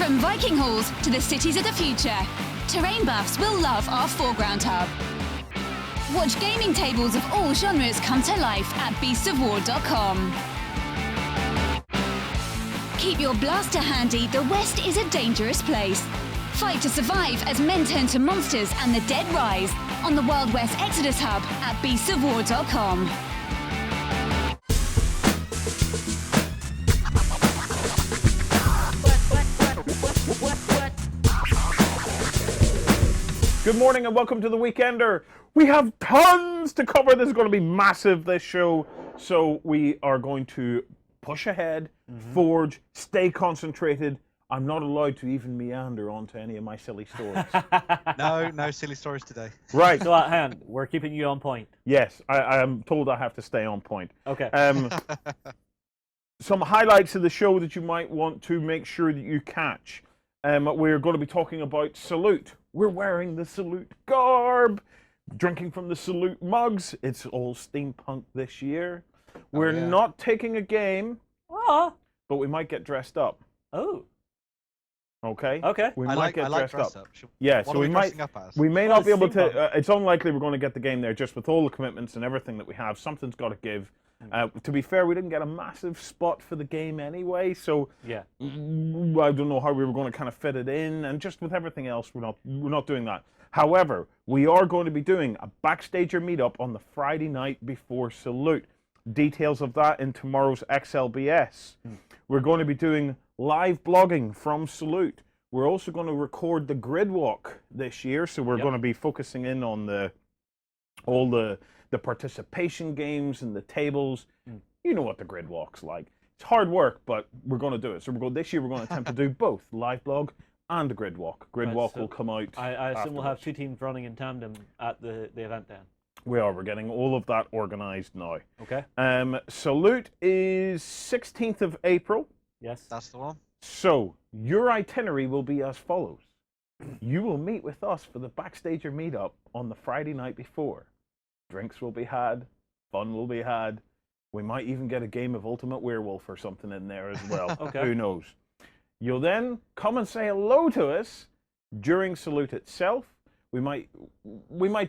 From Viking halls to the cities of the future, terrain buffs will love our foreground hub. Watch gaming tables of all genres come to life at beastsofwar.com. Keep your blaster handy, the West is a dangerous place. Fight to survive as men turn to monsters and the dead rise on the Wild West Exodus Hub at beastsofwar.com. Good morning and welcome to the Weekender. We have tons to cover. This is going to be massive, this show. So we are going to push ahead, forge, stay concentrated. I'm not allowed to even meander onto any of my silly stories. No silly stories today. Right. So, hang on, we're keeping you on point. Yes, I am told I have to stay on point. Okay. Some highlights of the show that you might want to make sure that you catch. We're going to be talking about Salute. We're wearing the Salute garb, drinking from the Salute mugs. It's all steampunk this year. We're not taking a game, but we might get dressed up. Oh. Okay. Okay. We I might get like dressed up. Yeah, Yeah. what So are we might. dressing up as? We may Well, not be able to. steampunk. It's unlikely we're going to get the game there, just with all the commitments and everything that we have. Something's got to give. To be fair, we didn't get a massive spot for the game anyway, so Yeah. I don't know how we were going to kind of fit it in, and just with everything else, we're not doing that. However, we are going to be doing a Backstager meetup on the Friday night before Salute. Details of that in tomorrow's XLBS. We're going to be doing live blogging from Salute. We're also going to record the grid walk this year, so we're going to be focusing in on all the participation games and the tables. You know what the grid walk's like. It's hard work, but we're going to do it. So this year we're going to attempt to do both live blog and the grid walk. Grid walk will come out. I assume we'll have afterwards. 2 teams running in tandem at the event then. We're getting all of that organized now. Okay. Salute is 16th of April. Yes. That's the one. So your itinerary will be as follows. You will meet with us for the Backstager meetup on the Friday night before. Drinks will be had, fun will be had. We might even get a game of Ultimate Werewolf or something in there as well. Okay. Who knows? You'll then come and say hello to us during Salute itself. We might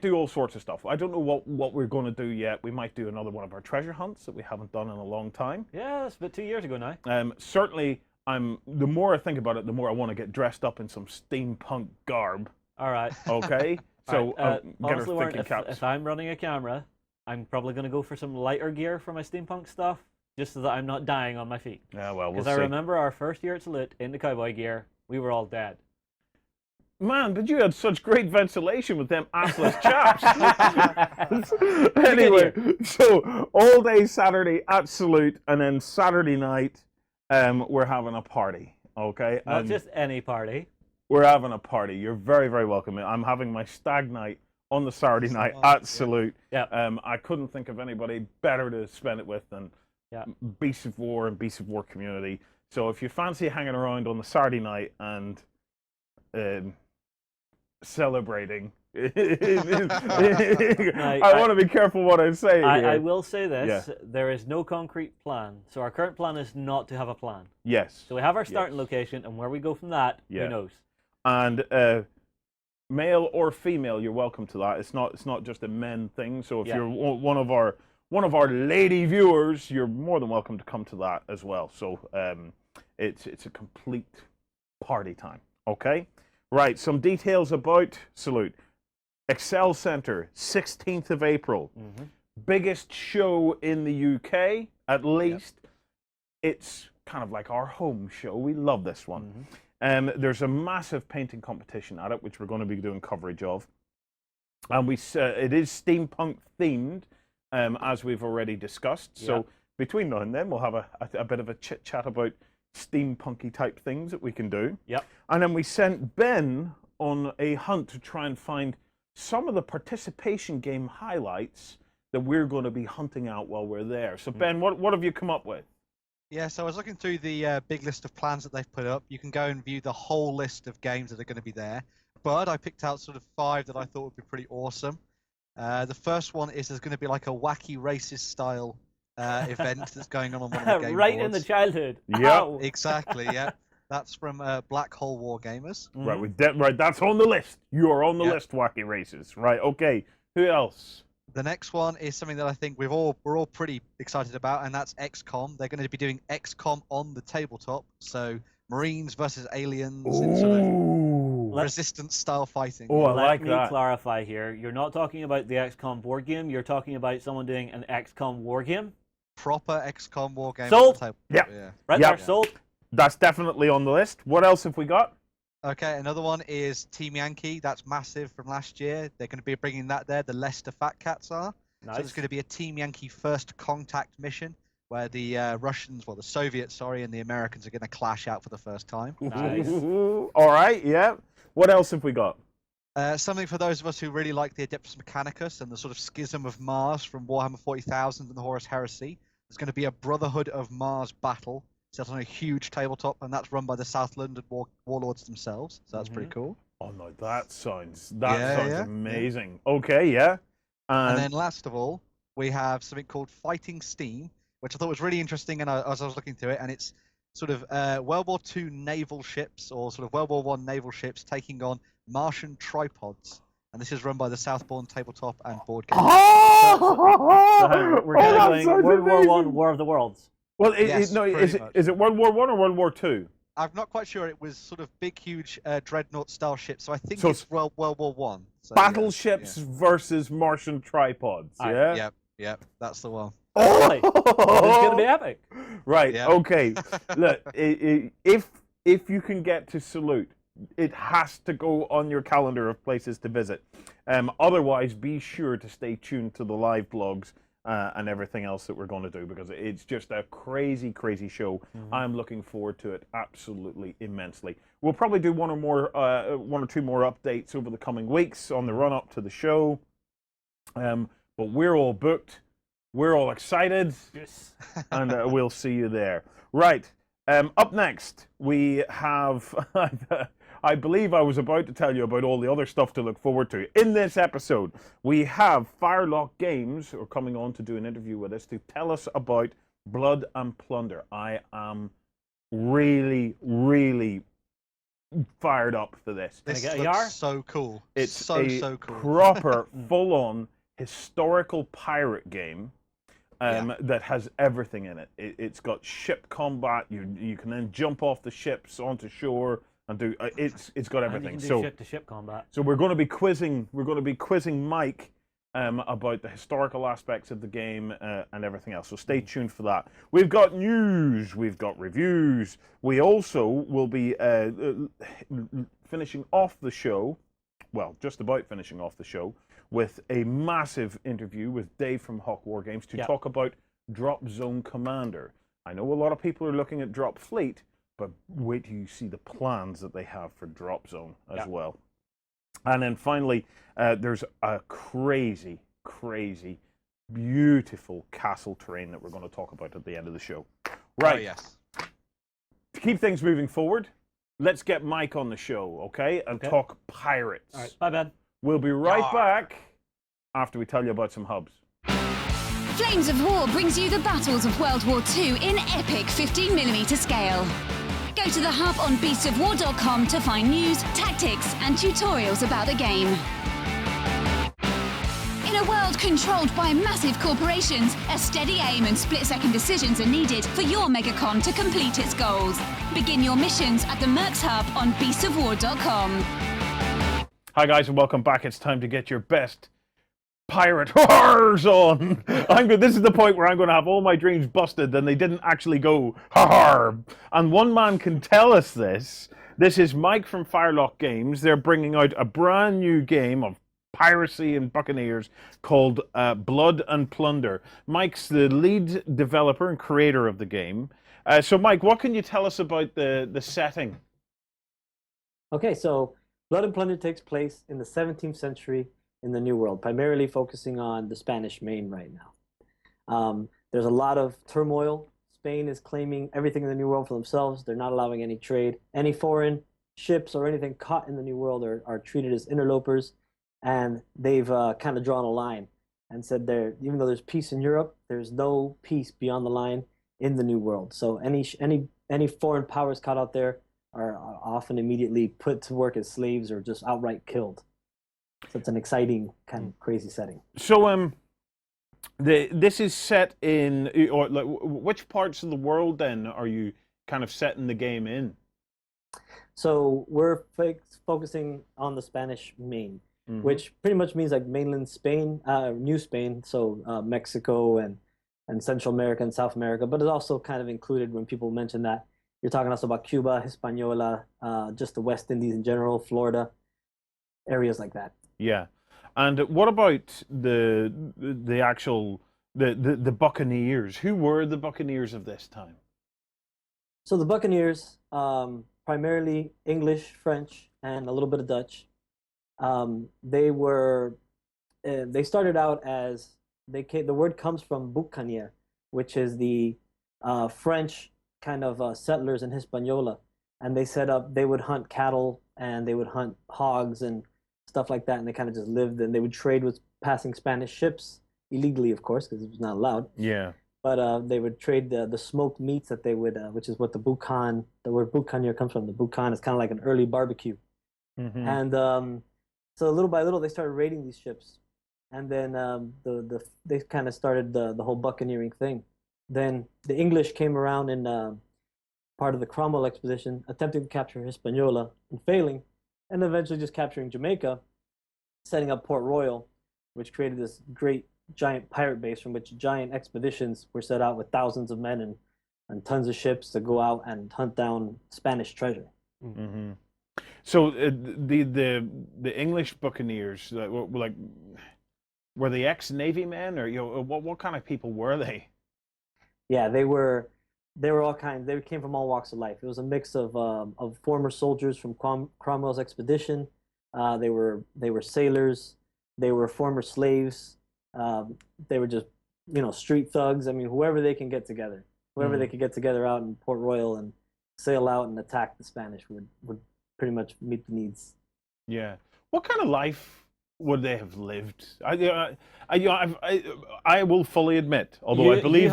do all sorts of stuff. I don't know what we're going to do yet. We might do another one of our treasure hunts that we haven't done in a long time. Yeah, that's about 2 years ago now. Certainly, the more I think about it, the more I want to get dressed up in some steampunk garb. All right. Okay? So All right, get our honestly, Warren, thinking caps. if I'm running a camera, I'm probably going to go for some lighter gear for my steampunk stuff, just so that I'm not dying on my feet. Yeah, well, we'll Because see. I remember our first year at Salute in the cowboy gear, we were all dead. Man, but you had such great ventilation with them assless chaps. Anyway, so all day Saturday at Salute, and then Saturday night, we're having a party. Okay? Not And just any party. we're having a party. You're very, very welcome. I'm having my stag night on the Saturday night at Salute. Yeah. I couldn't think of anybody better to spend it with than Beasts of War and Beasts of War community. So if you fancy hanging around on the Saturday night and celebrating, I want to be careful what I say here. I will say this, Yeah. there is no concrete plan. So our current plan is not to have a plan. Yes. So we have our starting location, and where we go from that, Yeah. who knows? And male or female, you're welcome to that. It's not just a men thing. So if you're one of our lady viewers, you're more than welcome to come to that as well. So it's a complete party time. Okay, right. Some details about Salute. Excel Center, 16th of April. Biggest show in the UK, at least. It's kind of like our home show. We love this one. There's a massive painting competition at it, which we're going to be doing coverage of. And it is steampunk themed, as we've already discussed. So between now and then, we'll have a bit of a chit chat about steampunky type things that we can do. Yep. And then we sent Ben on a hunt to try and find some of the participation game highlights that we're going to be hunting out while we're there. So Ben, what have you come up with? Yeah, so I was looking through the big list of plans that they've put up. You can go and view the whole list of games that are going to be there. But I picked out sort of 5 that I thought would be pretty awesome. The first one is there's going to be like a wacky racist style event that's going on one of the game Right boards. in the childhood. Yeah. Exactly, yeah. That's from Black Hole Wargamers. Right, that's on the list. You are on the list, Wacky Races. Right, okay. Who else? The next one is something that I think we're all pretty excited about, and that's XCOM. They're going to be doing XCOM on the tabletop, so Marines versus aliens in sort of resistance style fighting. Oh, I like that. Let me clarify here. You're not talking about the XCOM board game. You're talking about someone doing an XCOM war game. Proper XCOM war game. Sold. On the Yeah. Right there. Sold. That's definitely on the list. What else have we got? Okay, another one is Team Yankee. That's massive from last year. They're going to be bringing that there. The Leicester Fat Cats are. Nice. So there's going to be a Team Yankee first contact mission where the Russians, well, the Soviets, sorry, and the Americans are going to clash out for the first time. Nice. All right, yeah. What else have we got? Something for those of us who really like the Adeptus Mechanicus and the sort of schism of Mars from Warhammer 40,000 and the Horus Heresy. There's going to be a Brotherhood of Mars battle set on a huge tabletop, and that's run by the South London Warlords themselves. So that's pretty cool. Oh no, that sounds amazing. Yeah. Okay, yeah. And then last of all, we have something called Fighting Steam, which I thought was really interesting, and as I was looking through it, and it's sort of World War II naval ships or sort of World War I naval ships taking on Martian tripods. And this is run by the Southbourne Tabletop and Board Games. So we're going World War I, War of the Worlds. Well, is it World War I or World War II? I'm not quite sure. It was sort of big, huge dreadnought-style ships, so I think it's World War One. So, battleships versus Martian tripods. Yeah. Yep. That's the one. Oh, it's going to be epic. Right. Yeah. Okay. Look, if you can get to Salute, it has to go on your calendar of places to visit. Otherwise, be sure to stay tuned to the live blogs. And everything else that we're going to do, because it's just a crazy, crazy show. I'm looking forward to it absolutely immensely. We'll probably do one or two more updates over the coming weeks on the run up to the show. But we're all booked, we're all excited, yes. And we'll see you there. Right. Up next, we have. I believe I was about to tell you about all the other stuff to look forward to. In this episode, we have Firelock Games are coming on to do an interview with us to tell us about Blood and Plunder. I am really, really fired up for this. This looks so cool. It's so cool. Proper, full-on historical pirate game. That has everything in it. It's got ship combat. You can then jump off the ships onto shore and do. It's got everything. And you can do ship-to-ship combat. So we're going to be quizzing. We're going to be quizzing Mike about the historical aspects of the game and everything else. So stay tuned for that. We've got news. We've got reviews. We also will be finishing off the show. Well, just about finishing off the show with a massive interview with Dave from Hawk Wargames to talk about Dropzone Commander. I know a lot of people are looking at Drop Fleet, but wait till you see the plans that they have for Dropzone as well. And then finally, there's a crazy, crazy, beautiful castle terrain that we're going to talk about at the end of the show. Right. Oh, yes. To keep things moving forward, let's get Mike on the show, okay? And talk pirates. All right. Bye, Ben. We'll be right back after we tell you about some hubs. Flames of War brings you the battles of World War II in epic 15mm scale. Go to the hub on beastsofwar.com to find news, tactics, and tutorials about the game. In a world controlled by massive corporations, a steady aim and split-second decisions are needed for your megacon to complete its goals. Begin your missions at the Mercs Hub on beastsofwar.com. Hi guys, and welcome back. It's time to get your best pirate horrors on. This is the point where I'm going to have all my dreams busted and they didn't actually go har. And one man can tell us this. This is Mike from Firelock Games. They're bringing out a brand new game of piracy and buccaneers called Blood and Plunder. Mike's the lead developer and creator of the game. So Mike, what can you tell us about the setting? Okay, so Blood and Plunder takes place in the 17th century in the New World, primarily focusing on the Spanish Main right now. There's a lot of turmoil. Spain is claiming everything in the New World for themselves. They're not allowing any trade. Any foreign ships or anything caught in the New World are treated as interlopers, and they've kind of drawn a line and said even though there's peace in Europe, there's no peace beyond the line in the New World. So any foreign powers caught out there are often immediately put to work as slaves or just outright killed. So it's an exciting, kind of crazy setting. So, this is set in, or like, which parts of the world then are you kind of setting the game in? So we're focusing on the Spanish main, which pretty much means like mainland Spain, New Spain, so Mexico and Central America and South America, but it's also kind of included when people mention that. You're talking also about Cuba, Hispaniola, just the West Indies in general, Florida, areas like that. Yeah. And what about the actual the Buccaneers? Who were the Buccaneers of this time? So the Buccaneers, primarily English, French, and a little bit of Dutch. They started out as the word comes from bucanier, which is the French kind of settlers in Hispaniola, and they would hunt cattle and they would hunt hogs and stuff like that, and they kind of just lived, and they would trade with passing Spanish ships illegally, of course, because it was not allowed. Yeah. But they would trade the smoked meats that they would, which is what the word bucanier comes from. The bucan is kind of like an early barbecue. And so little by little, they started raiding these ships. And then they kind of started the whole buccaneering thing. Then the English came around in part of the Cromwell expedition, attempting to capture Hispaniola and failing, and eventually just capturing Jamaica, setting up Port Royal, which created this great giant pirate base from which giant expeditions were set out with thousands of men and tons of ships to go out and hunt down Spanish treasure. So the English Buccaneers, like, were they ex-Navy men, or what kind of people were they? Yeah, they were all kinds. They came from all walks of life. It was a mix of former soldiers from Cromwell's expedition. They were sailors. They were former slaves. They were just, street thugs. I mean, whoever they can get together, they could get together out in Port Royal and sail out and attack the Spanish would pretty much meet the needs. Yeah. What kind of life would they have lived? I will fully admit, although I believe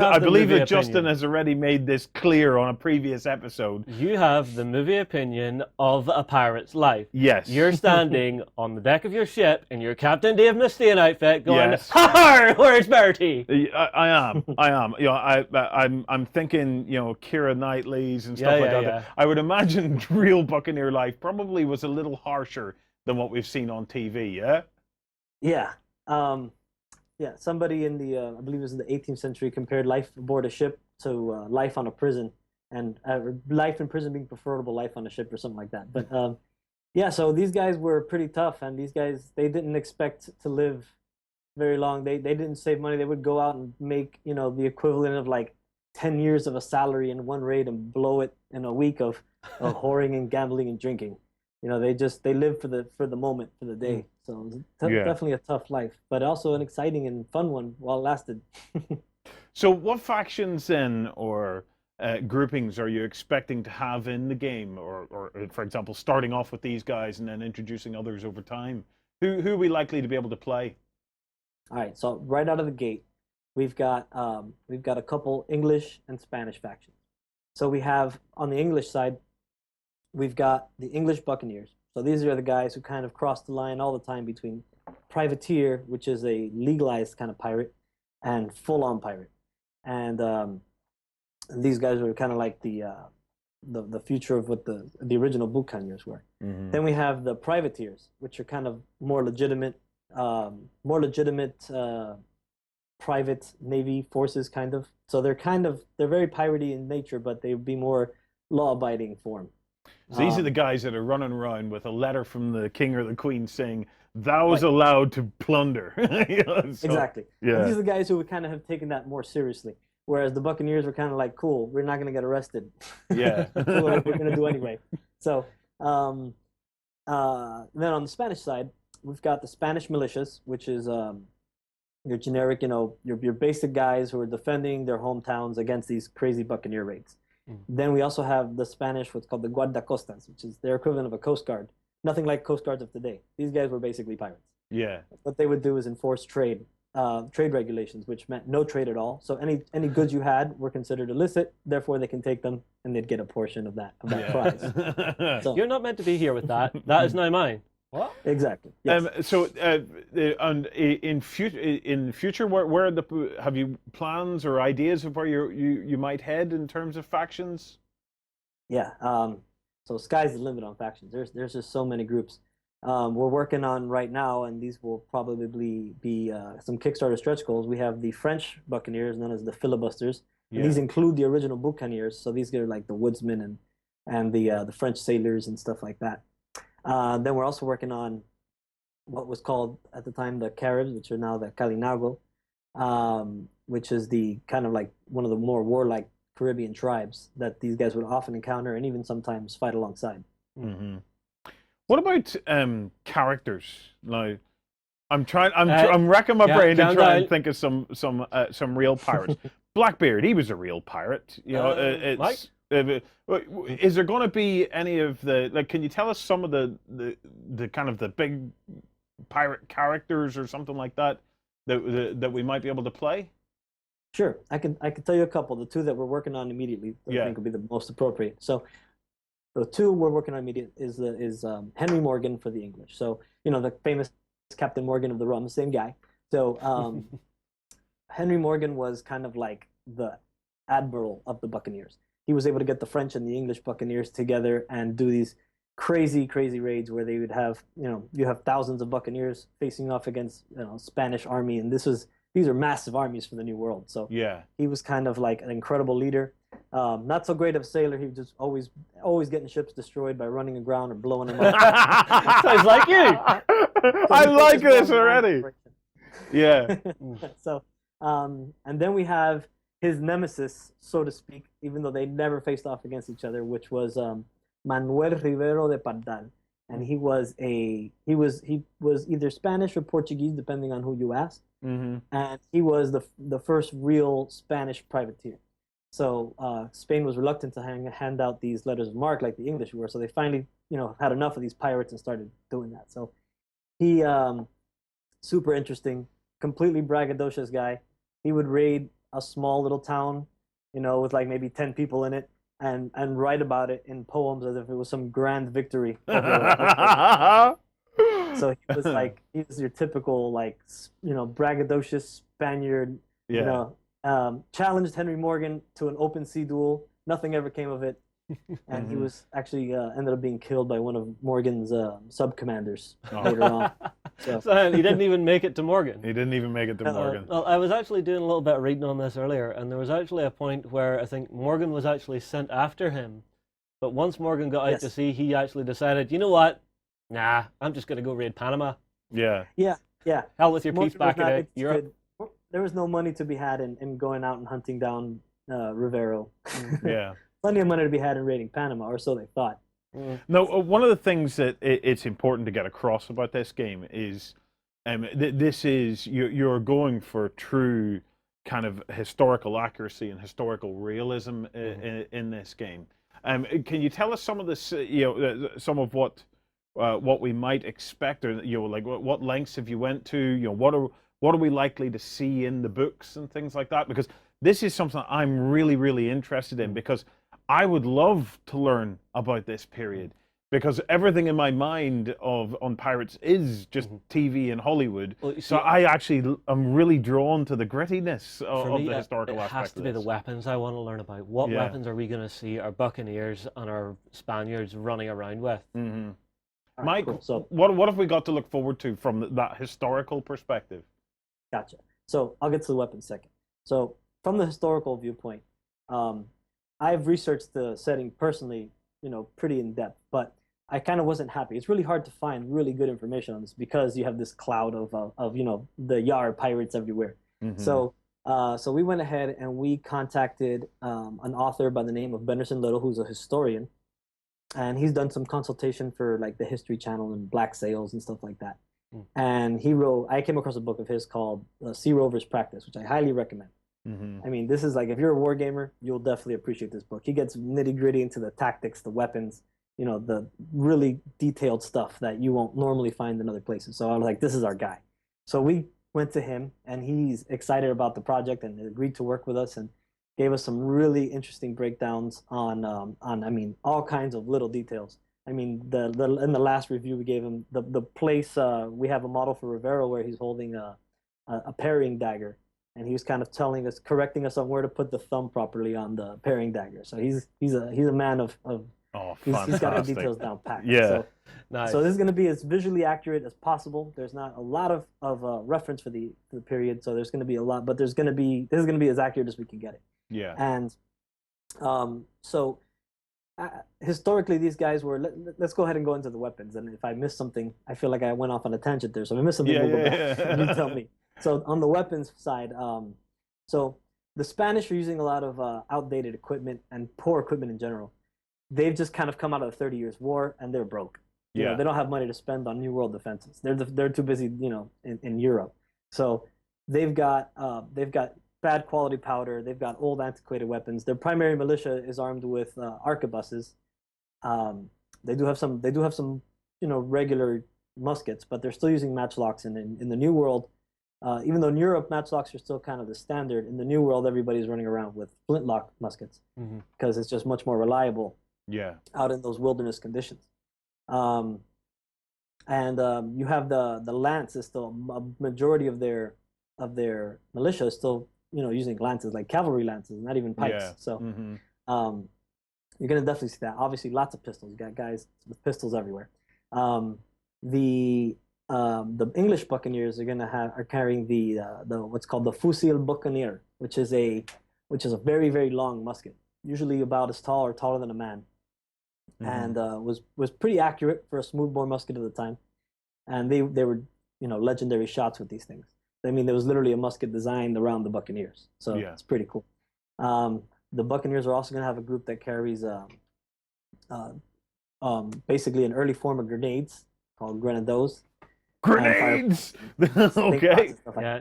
that Justin has already made this clear on a previous episode. You have the movie opinion of a pirate's life. Yes. You're standing on the deck of your ship in your Captain Dave Mustaine outfit, going, Yes. "Har! Where's Bertie?" I am. I'm thinking, Keira Knightley's and stuff like that. Yeah. I would imagine real Buccaneer life probably was a little harsher than what we've seen on TV. Yeah. Yeah. Somebody in the, I believe it was in the 18th century, compared life aboard a ship to life on a prison, and life in prison being preferable life on a ship or something like that. But so these guys were pretty tough, and these guys, they didn't expect to live very long. They didn't save money. They would go out and make, the equivalent of like 10 years of a salary in one raid and blow it in a week of whoring and gambling and drinking. They live for the moment, for the day. So definitely a tough life, but also an exciting and fun one while it lasted. So what factions then, or groupings, are you expecting to have in the game? Or for example, starting off with these guys and then introducing others over time? Who are we likely to be able to play? All right, so right out of the gate, we've got a couple English and Spanish factions. So we have, on the English side, we've got the English Buccaneers. So these are the guys who kind of cross the line all the time between privateer, which is a legalized kind of pirate, and full-on pirate. And these guys were kind of like the future of what the original buccaneers were. Then we have the privateers, which are kind of more legitimate private navy forces, kind of. So they're very piratey in nature, but they would be more law-abiding form. So these are the guys that are running around with a letter from the king or the queen saying, "Thou is allowed to plunder." Exactly. Yeah. These are the guys who would kind of have taken that more seriously. Whereas the Buccaneers were kind of like, "Cool, we're not going to get arrested." Yeah. We're going to do anyway. So then on the Spanish side, we've got the Spanish militias, which is your generic, your basic guys who are defending their hometowns against these crazy Buccaneer raids. Then we also have the Spanish, what's called the guardacostas, which is their equivalent of a coast guard. Nothing like coast guards of today. These guys were basically pirates. Yeah. What they would do is enforce trade trade regulations, which meant no trade at all. So any goods you had were considered illicit. Therefore, they can take them and they'd get a portion of that prize. So, You're not meant to be here with that. That is now mine. What? exactly. Yes. And in future, where have you plans or ideas of where you might head in terms of factions? Yeah. So sky's the limit on factions. There's just so many groups. We're working on right now, and these will probably be some Kickstarter stretch goals. We have the French Buccaneers, known as the Filibusters. And these include the original Buccaneers. So these are like the woodsmen and the French sailors and stuff like that. Then we're also working on what was called at the time the Caribs, which are now the Kalinago, which is the kind of like one of the more warlike Caribbean tribes that these guys would often encounter and even sometimes fight alongside. Mm-hmm. What about characters? Now, I'm racking my brain to try and think of some real pirates. Blackbeard, he was a real pirate. You know, Mike? Is there going to be any of the Can you tell us some of the kind of the big pirate characters or something like that that we might be able to play? Sure, I can tell you a couple. The two that we're working on immediately, I think, will be the most appropriate. So, the two we're working on immediately is Henry Morgan for the English. So, you know, the famous Captain Morgan of the Rum, same guy. So, Henry Morgan was kind of like the admiral of the Buccaneers. He was able to get the French and the English Buccaneers together and do these crazy raids where they would have, you have thousands of Buccaneers facing off against, Spanish army, and these are massive armies for the New World. So he was kind of like an incredible leader. Not so great of a sailor. He was just always getting ships destroyed by running aground or blowing them up. Sounds like you. I like this already. Yeah. So, and then we have his nemesis, so to speak, even though they never faced off against each other, which was Manuel Rivero de Pardal, and he was either Spanish or Portuguese, depending on who you asked. Mm-hmm. And he was the first real Spanish privateer. So Spain was reluctant to hand out these letters of marque like the English were. So they finally, had enough of these pirates and started doing that. So he, super interesting, completely braggadocious guy. He would raid a small little town, with like maybe 10 people in it, and write about it in poems as if it was some grand victory. So he was your typical braggadocious Spaniard. Challenged Henry Morgan to an open sea duel. Nothing ever came of it, and he was actually ended up being killed by one of Morgan's sub-commanders later on. So he didn't even make it to Morgan. He didn't even make it to Morgan. Well, I was actually doing a little bit of reading on this earlier, and there was actually a point where I think Morgan was actually sent after him. But once Morgan got out to sea, he actually decided, you know what? Nah, I'm just going to go raid Panama. Yeah. Hell with your peace back in Europe. There was no money to be had in going out and hunting down Rivero. Yeah. Plenty of money to be had in raiding Panama, or so they thought. No, one of the things that it's important to get across about this game is this is you're going for true kind of historical accuracy and historical realism in this game. Can you tell us some of this, some of what we might expect, or like what lengths have you went to? What are we likely to see in the books and things like that? Because this is something I'm really, really interested in, because I would love to learn about this period, because everything in my mind on pirates is just TV and Hollywood. Well, so I actually am really drawn to the grittiness of the historical aspect. It has to be the weapons I want to learn about. What weapons are we going to see our Buccaneers and our Spaniards running around with? Mm-hmm. Right, Mike, cool. So, what have we got to look forward to from that historical perspective? Gotcha. So I'll get to the weapons second. So from the historical viewpoint, I've researched the setting personally, pretty in depth, but I kind of wasn't happy. It's really hard to find really good information on this because you have this cloud of the Yar pirates everywhere. Mm-hmm. So we went ahead and we contacted an author by the name of Benderson Little, who's a historian, and he's done some consultation for like the History Channel and Black Sails and stuff like that. And I came across a book of his called Sea Rover's Practice, which I highly recommend. Mm-hmm. I mean, this is like, if you're a war gamer, you'll definitely appreciate this book. He gets nitty gritty into the tactics, the weapons, the really detailed stuff that you won't normally find in other places. So I was like, this is our guy. So we went to him, and he's excited about the project and agreed to work with us and gave us some really interesting breakdowns on I mean, all kinds of little details. I mean, in the last review we gave him the place, we have a model for Rivero where he's holding a parrying dagger, and he was kind of correcting us on where to put the thumb properly on the parrying dagger. So he's a man of he's got the details down packed. Yeah. So, Nice. so this is going to be as visually accurate as possible. There's not a lot of reference for the period, so there's going to be a lot, but this is going to be as accurate as we can get it. Yeah. And so historically, these guys were. Let's go ahead and go into the weapons. And if I missed something, I feel like I went off on a tangent there. So if I missed something, we'll go back and you tell me. So on the weapons side, so the Spanish are using a lot of outdated equipment and poor equipment in general. They've just kind of come out of the 30 Years' War, and they're broke. You know, they don't have money to spend on New World defenses. They're too busy, you know, in Europe. So they've got bad quality powder. They've got old antiquated weapons. Their primary militia is armed with arquebuses. They do have some, you know, regular muskets, but they're still using matchlocks. And in the New World, even though in Europe matchlocks are still kind of the standard, in the New World everybody's running around with flintlock muskets because it's just much more reliable. Yeah. Out in those wilderness conditions. You have the lance is still a majority of their militia is still, you know, using lances, like cavalry lances, not even pikes. Yeah. So you're gonna definitely see that. Obviously, lots of pistols. You got guys with pistols everywhere. The English buccaneers are carrying the what's called the fusil buccaneer, which is a very, very long musket, usually about as tall or taller than a man. And was pretty accurate for a smoothbore musket at the time, and they were, you know, legendary shots with these things. I mean, there was literally a musket designed around the buccaneers, so it's pretty cool. The buccaneers are also going to have a group that carries basically an early form of grenades called grenados. Grenades. Okay.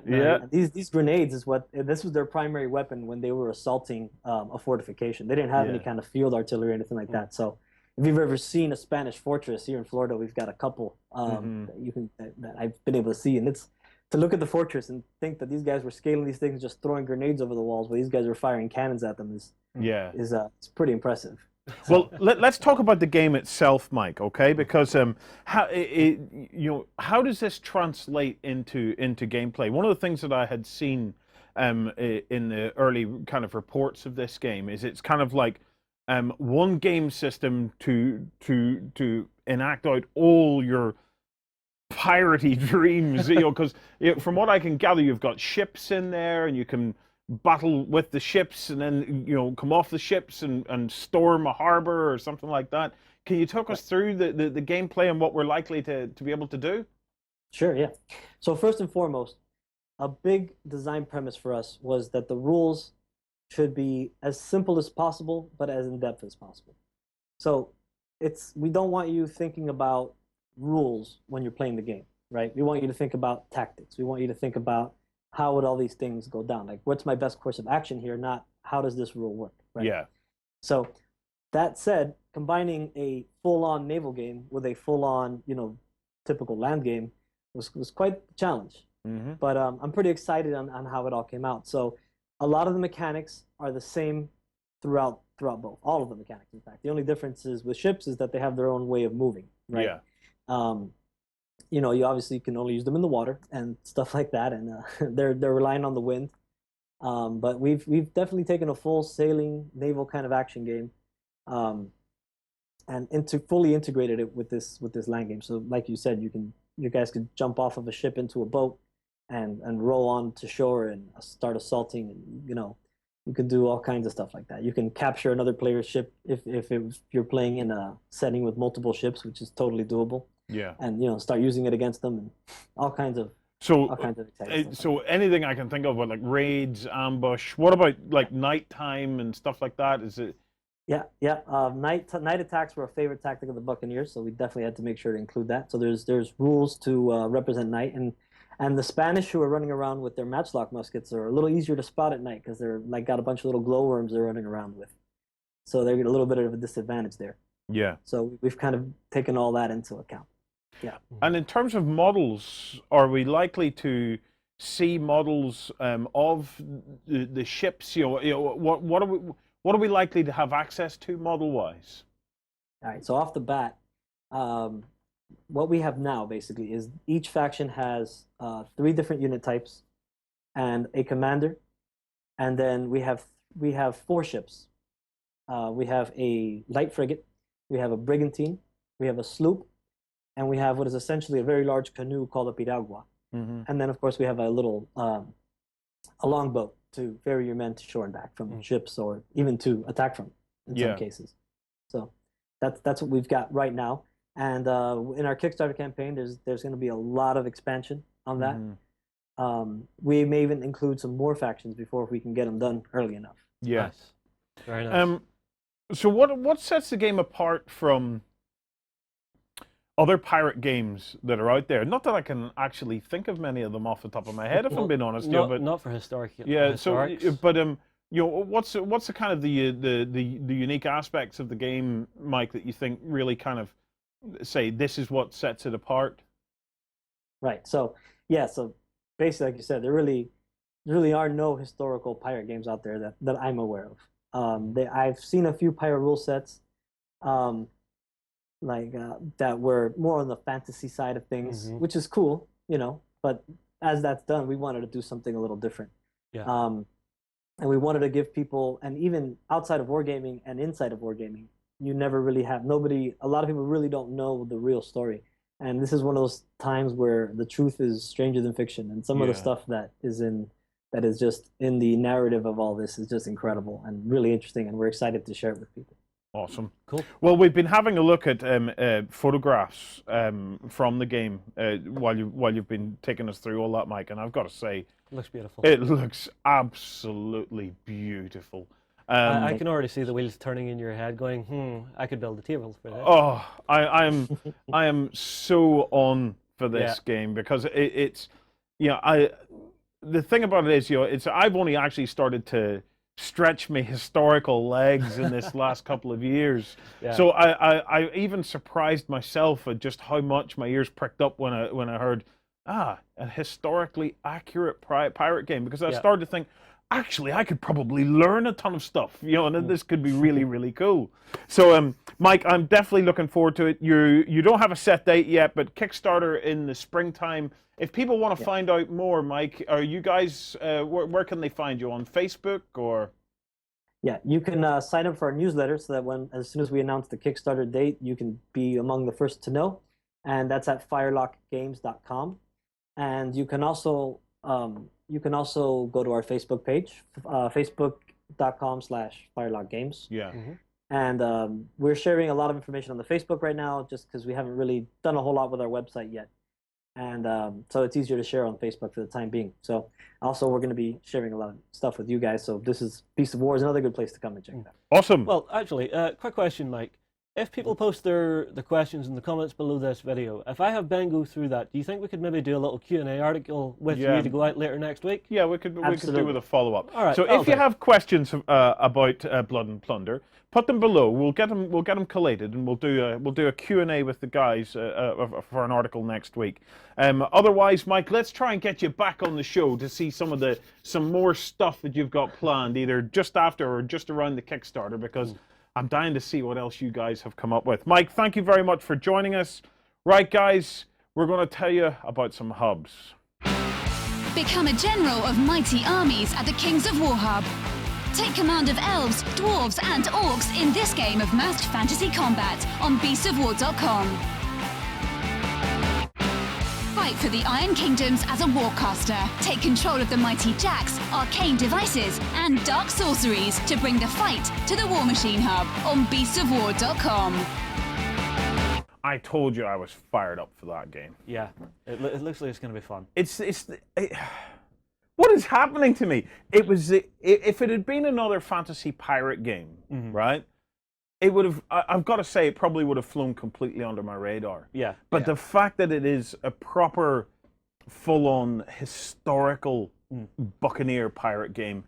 Yeah. These grenades is this was their primary weapon when they were assaulting a fortification. They didn't have any kind of field artillery or anything like that. So if you've ever seen a Spanish fortress here in Florida, we've got a couple that I've been able to see, and it's to look at the fortress and think that these guys were scaling these things, just throwing grenades over the walls, while these guys were firing cannons at them is it's pretty impressive. Well, let's talk about the game itself, Mike. Okay, because how does this translate into gameplay? One of the things that I had seen in the early kind of reports of this game is it's kind of like one game system to enact out all your piratey dreams. You know, because from what I can gather, you've got ships in there, and you can battle with the ships, and then, you know, come off the ships and storm a harbor or something like that. Can you talk us through the gameplay and what we're likely to be able to do? Sure, yeah. So first and foremost, a big design premise for us was that the rules should be as simple as possible, but as in-depth as possible. So we don't want you thinking about rules when you're playing the game, right? We want you to think about tactics. We want you to think about how would all these things go down? Like, what's my best course of action here, not how does this rule work, right? Yeah. So that said, combining a full-on naval game with a full-on, you know, typical land game was quite a challenge. But I'm pretty excited on how it all came out. So a lot of the mechanics are the same throughout both. All of the mechanics, in fact. The only difference is with ships is that they have their own way of moving, right? Yeah. You know, you obviously can only use them in the water and stuff like that, and they're relying on the wind. But we've definitely taken a full sailing naval kind of action game, and fully integrated it with this land game. So like you said, you guys could jump off of a ship into a boat and roll on to shore and start assaulting, and you know, you can do all kinds of stuff like that. You can capture another player's ship if you're playing in a setting with multiple ships, which is totally doable. Yeah. And you know, start using it against them and all kinds of so anything I can think of, like raids, ambush. What about like nighttime and stuff like that? Is it? Yeah. Night attacks were a favorite tactic of the Buccaneers, so we definitely had to make sure to include that. So there's rules to represent night, and the Spanish who are running around with their matchlock muskets are a little easier to spot at night because they're like got a bunch of little glowworms they're running around with, so they're a little bit of a disadvantage there. Yeah. So we've kind of taken all that into account. Yeah. And in terms of models, are we likely to see models of the ships? What are we likely to have access to model-wise? All right. So off the bat, what we have now basically is each faction has 3 different unit types and a commander, and then we have 4 ships. We have a light frigate, we have a brigantine, we have a sloop, and we have what is essentially a very large canoe called a piragua. And then, of course, we have a little a longboat to ferry your men to shore and back from ships, or even to attack from in some cases. So that's what we've got right now. And in our Kickstarter campaign, there's going to be a lot of expansion on that. We may even include some more factions before we can get them done early enough. Yeah. Nice. Very nice. So what sets the game apart from other pirate games that are out there? Not that I can actually think of many of them off the top of my head, if I'm being honest. But not for historic. Yeah. Historics. So, but what's the kind of the unique aspects of the game, Mike, that you think really kind of say this is what sets it apart? Right. So so basically, like you said, there really are no historical pirate games out there that I'm aware of. I've seen a few pirate rule sets, that were more on the fantasy side of things, which is cool, But as that's done, we wanted to do something a little different. Yeah. And we wanted to give people, and even outside of wargaming and inside of wargaming, you never really have a lot of people really don't know the real story. And this is one of those times where the truth is stranger than fiction, and some of the stuff that is just in the narrative of all this is just incredible and really interesting, and we're excited to share it with people. Awesome. Cool. Well, we've been having a look at photographs from the game while you've been taking us through all that, Mike, and I've got to say, It looks beautiful. it looks absolutely beautiful. I can already see the wheels turning in your head, going, I could build a table for this. Oh, I am so on for this game, because it's the thing about it is, I've only actually started to stretch my historical legs in this last couple of years. Yeah. So I even surprised myself at just how much my ears pricked up when I heard a historically accurate pirate game, because I started to think, actually, I could probably learn a ton of stuff, and this could be really, really cool. So, Mike, I'm definitely looking forward to it. You don't have a set date yet, but Kickstarter in the springtime. If people want to find out more, Mike, are you guys, where can they find you? On Facebook or? Yeah, you can sign up for our newsletter so that as soon as we announce the Kickstarter date, you can be among the first to know. And that's at firelockgames.com. And you can also go to our Facebook page, facebook.com/firelockgames. Yeah. And we're sharing a lot of information on the Facebook right now, just because we haven't really done a whole lot with our website yet. And so it's easier to share on Facebook for the time being. So also we're going to be sharing a lot of stuff with you guys. So this is Beast of War is another good place to come and check it out. Awesome. Well, actually, quick question, Mike. If people post the questions in the comments below this video, if I have Ben go through that, do you think we could maybe do a little Q&A article with you to go out later next week? Yeah, we could do with a follow-up. All right. So if you have questions about Blood and Plunder, put them below. We'll get them collated, and we'll do a Q&A with the guys for an article next week. Otherwise, Mike, let's try and get you back on the show to see some more stuff that you've got planned, either just after or just around the Kickstarter, because I'm dying to see what else you guys have come up with. Mike, thank you very much for joining us. Right, guys, we're going to tell you about some hubs. Become a general of mighty armies at the Kings of War Hub. Take command of elves, dwarves, and orcs in this game of massed fantasy combat on beastsofwar.com. Fight for the Iron Kingdoms as a warcaster. Take control of the mighty jacks, arcane devices, and dark sorceries to bring the fight to the War Machine Hub on beastsofwar.com. I told you I was fired up for that game. Yeah, it looks like it's going to be fun. What is happening to me? If it had been another fantasy pirate game, right? It would have. I've got to say, it probably would have flown completely under my radar. Yeah. But the fact that it is a proper, full-on historical Buccaneer pirate game,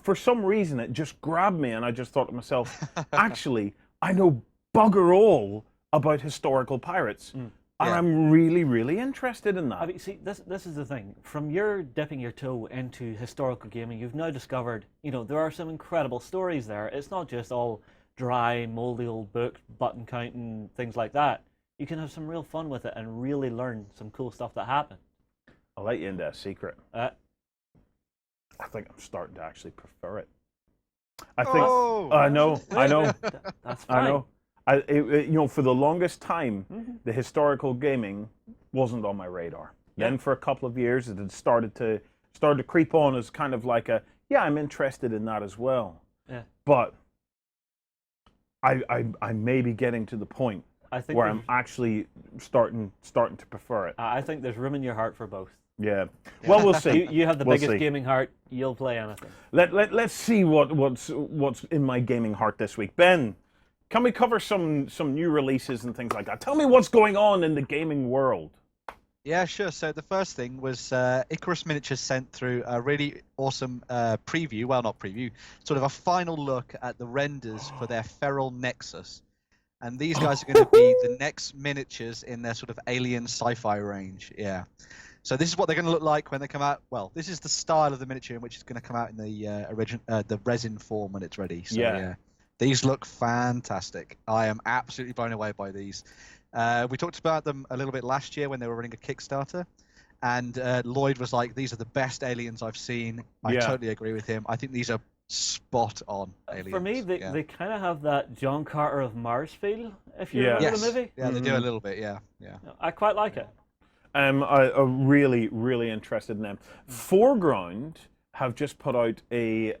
for some reason, it just grabbed me, and I just thought to myself, actually, I know bugger all about historical pirates. And I'm really, really interested in that. I mean, see, this is the thing. From your dipping your toe into historical gaming, you've now discovered, there are some incredible stories there. It's not just all dry, moldy old books, button counting, things like that. You can have some real fun with it and really learn some cool stuff that happened. I'll let you into a secret. I think I'm starting to actually prefer it. I think. I know. That's fine. I know. For the longest time, the historical gaming wasn't on my radar. Then for a couple of years, it had started to creep on as kind of like I'm interested in that as well. Yeah. But I may be getting to the point where I'm actually starting to prefer it. I think there's room in your heart for both. Yeah. Well, we'll see. You have the biggest gaming heart. You'll play anything. Let's see what's in my gaming heart this week. Ben, can we cover some new releases and things like that? Tell me what's going on in the gaming world. Yeah, sure. So the first thing was Icarus Miniatures sent through a really awesome preview. Well, not preview, sort of a final look at the renders for their Feral Nexus. And these guys are going to be the next miniatures in their sort of alien sci-fi range. Yeah. So this is what they're going to look like when they come out. Well, this is the style of the miniature in which it's going to come out in the resin form when it's ready. So, yeah. These look fantastic. I am absolutely blown away by these. We talked about them a little bit last year when they were running a Kickstarter. And Lloyd was like, these are the best aliens I've seen. I totally agree with him. I think these are spot on aliens. For me, they kind of have that John Carter of Mars feel, if you remember the movie. Yeah, they do a little bit, yeah. I quite like it. I'm really, really interested in them. Foreground have just put out a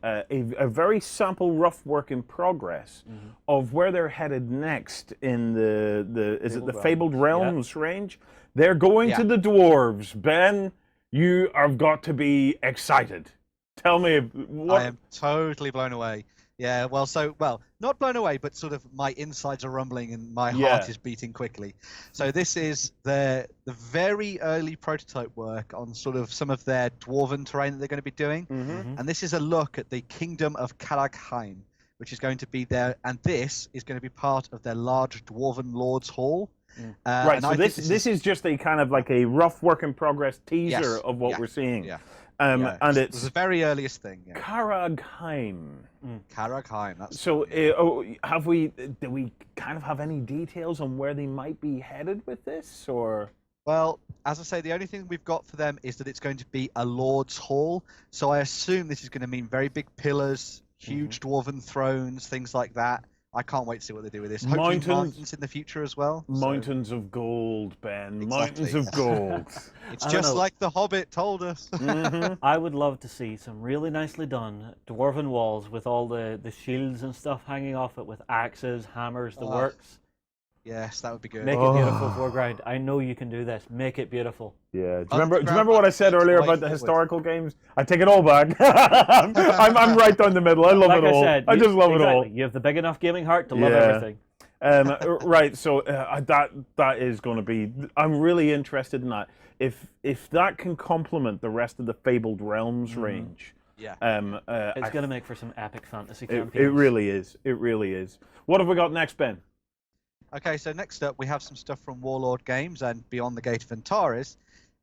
very sample rough work in progress of where they're headed next in the Fabled Realms range. They're going to the dwarves. Ben, you have got to be excited. Tell me what. I am totally blown away. Yeah, not blown away, but sort of my insides are rumbling and my heart is beating quickly. So this is the very early prototype work on sort of some of their dwarven terrain that they're going to be doing. And this is a look at the Kingdom of Karagheim, which is going to be there, and this is going to be part of their large dwarven Lord's Hall. Right, so this is just a kind of like a rough work in progress teaser of what we're seeing. Yeah. And it's the very earliest thing. Yeah. Karagheim. Karagheim. That's so. Do we kind of have any details on where they might be headed with this, or? Well, as I say, the only thing we've got for them is that it's going to be a Lord's Hall. So I assume this is going to mean very big pillars, huge dwarven thrones, things like that. I can't wait to see what they do with this. Hopefully mountains in the future as well. Mountains of gold, Ben. Exactly. Mountains of gold. It's just like The Hobbit told us. I would love to see some really nicely done dwarven walls with all the shields and stuff hanging off it with axes, hammers, the works. Yes, that would be good. Make it beautiful, Foreground. I know you can do this. Make it beautiful. Yeah. Do you remember what I said earlier about the historical games? I take it all back. I'm right down the middle. I love it all. I just love it all. You have the big enough gaming heart to love everything. Right. So that is going to be. I'm really interested in that. If that can complement the rest of the Fabled Realms range. Yeah. It's going to make for some epic fantasy campaigns. It really is. It really is. What have we got next, Ben? Okay, so next up we have some stuff from Warlord Games and Beyond the Gate of Antares.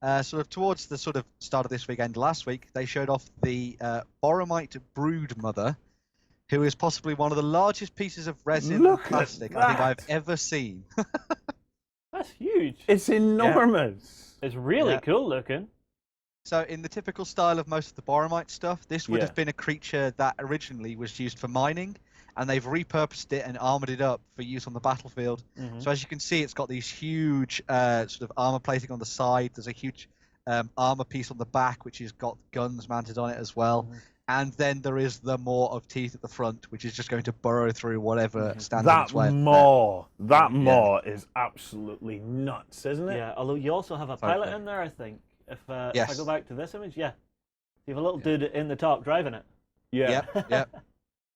Sort of towards the sort of start of this weekend last week, they showed off the Boromite Brood Mother, who is possibly one of the largest pieces of resin and plastic I think I've ever seen. That's huge. It's enormous. Yeah. It's really cool looking. So in the typical style of most of the Boromite stuff, this would have been a creature that originally was used for mining, and they've repurposed it and armored it up for use on the battlefield. So as you can see, it's got these huge sort of armor plating on the side. There's a huge armor piece on the back, which has got guns mounted on it as well. And then there is the maw of teeth at the front, which is just going to burrow through whatever stands in its way. That maw is absolutely nuts, isn't it? Yeah, although you also have a pilot in there, I think. If I go back to this image, you have a little dude in the top driving it. Yep.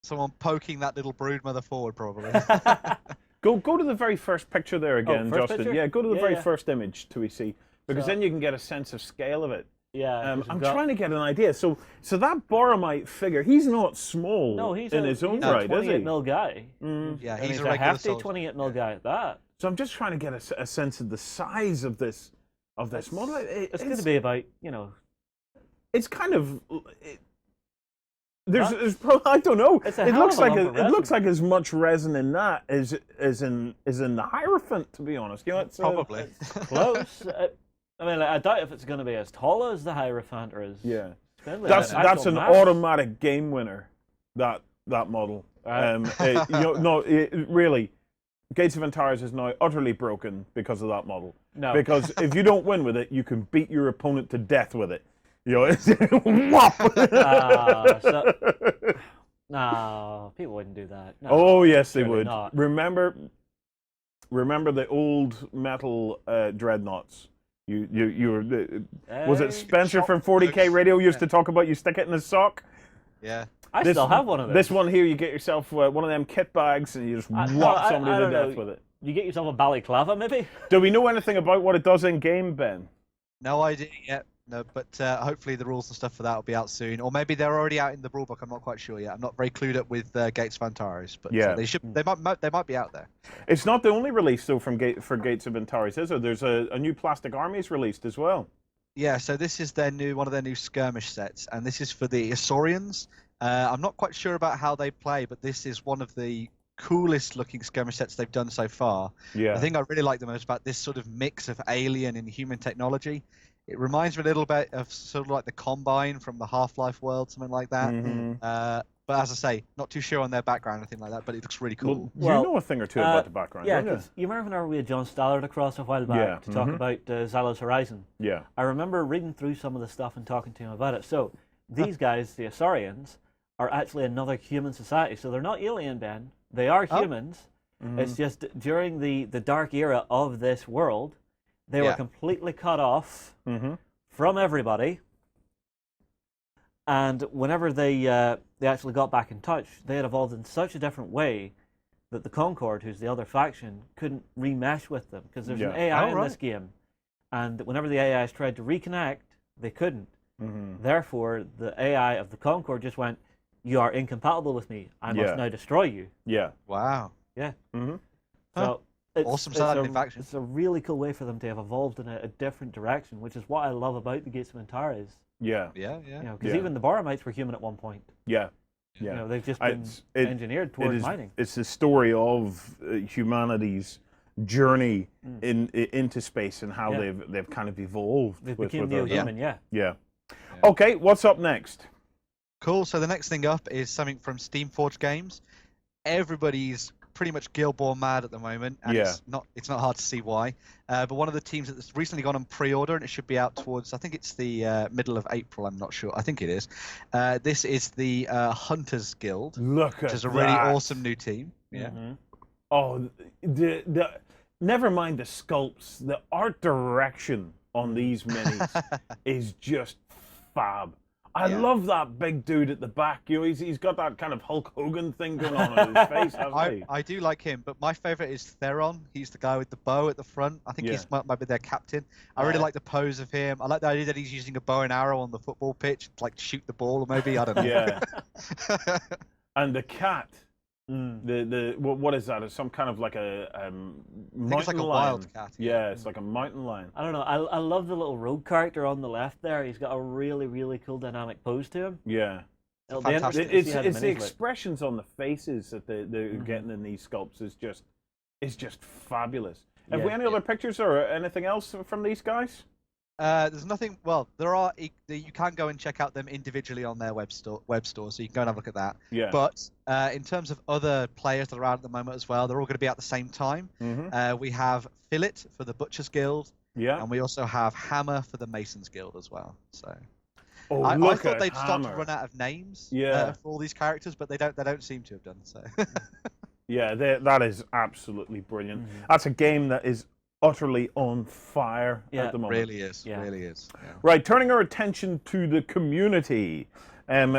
Someone poking that little brood mother forward, probably. Go to the very first picture there again, Justin. Picture? Yeah, go to the very first image to see, because then you can get a sense of scale of it. Yeah. I'm trying to get an idea. So that Boromite figure, he's not small in his own right, is he? He's a 28 mil guy. Yeah, he's a a hefty soldier. 28 mil guy at that. So I'm just trying to get a sense of the size of this model. It's going to be about, It's kind of. There's probably, I don't know. It looks like as much resin in that as in the Hierophant, to be honest. It's Probably. Close. I mean, I doubt if it's going to be as tall as the Hierophant or as. Yeah. That's an automatic game winner. That model. Really, Gates of Antares is now utterly broken because of that model. No. Because if you don't win with it, you can beat your opponent to death with it. It's whop. No, people wouldn't do that. No, oh yes, they would. Not. Remember the old metal dreadnoughts. You were. Was it Spencer from 40K Radio used to talk about? You stick it in his sock. Yeah. I still have one of those. This one here, you get yourself one of them kit bags and you just whop somebody to death with it. You get yourself a balaclava, maybe? Do we know anything about what it does in game, Ben? No idea yet. No, but hopefully the rules and stuff for that will be out soon, or maybe they're already out in the rulebook. I'm not quite sure yet. I'm not very clued up with Gates of Antares, but yeah, they might be out there. It's not the only release though for Gates of Antares, is there? There's a new Plastic Armies released as well. Yeah, so this is one of their new skirmish sets, and this is for the Isaurians. I'm not quite sure about how they play, but this is one of the coolest looking skirmish sets they've done so far. Yeah, I think I really like the most about this sort of mix of alien and human technology. It reminds me a little bit of sort of like the Combine from the Half-Life world, something like that. Mm-hmm. But as I say, not too sure on their background or anything like that, but it looks really cool. Well, you know a thing or two about the background, yeah, don't you? because you remember whenever we had John Stallard across a while back to talk about Zala's Horizon? Yeah. I remember reading through some of the stuff and talking to him about it. So these guys, the Isaurians, are actually another human society. So they're not alien, Ben. They are humans. Mm-hmm. It's just during the dark era of this world, they were completely cut off from everybody. And whenever they actually got back in touch, they had evolved in such a different way that the Concord, who's the other faction, couldn't remesh with them because there's an AI in this game. And whenever the AIs tried to reconnect, they couldn't. Mm-hmm. Therefore, the AI of the Concord just went, "You are incompatible with me. I must now destroy you." Yeah. Wow. Yeah. Mm-hmm. So awesome sounding faction. It's a really cool way for them to have evolved in a different direction, which is what I love about the Gates of Antares. Yeah. Yeah, yeah. Because even the Boramites were human at one point. Yeah. Yeah. They've just been engineered towards mining. It's the story of humanity's journey into space and how they've kind of evolved. They became neo-human, yeah. Okay, what's up next? Cool. So the next thing up is something from Steamforged Games. Everybody's pretty much Guildborn mad at the moment, and it's not hard to see why. But one of the teams that's recently gone on pre-order, and it should be out towards, I think it's the middle of April. I'm not sure. I think it is. This is the Hunters Guild, which is a really awesome new team. Yeah. Mm-hmm. Oh, the never mind the sculpts. The art direction on these minis is just fab. I love that big dude at the back. He's got that kind of Hulk Hogan thing going on his face, hasn't he? I do like him, but my favorite is Theron. He's the guy with the bow at the front. I think he's might be their captain. I really like the pose of him. I like the idea that he's using a bow and arrow on the football pitch, like to shoot the ball, or maybe I don't know. Yeah. And the cat. What is that? It's some kind of like a mountain it's like a lion. Wild cat. Yeah, it's like a mountain lion. I don't know. I love the little rogue character on the left there. He's got a really, really cool dynamic pose to him. Yeah. It's the expressions on the faces that they're getting in these sculpts is just fabulous. Have we any other pictures or anything else from these guys? There's nothing. Well, there are. You can go and check out them individually on their web store, so you can go and have a look at that. Yeah. But in terms of other players that are out at the moment as well, they're all going to be out at the same time. Mm-hmm. We have Fillet for the Butchers Guild. Yeah. And we also have Hammer for the Masons Guild as well. So. I thought they'd start to run out of names for all these characters, but they don't seem to have done so. Yeah, that is absolutely brilliant. Mm-hmm. That's a game that is utterly on fire at the moment. Really is. Yeah. Right, turning our attention to the community. Ben,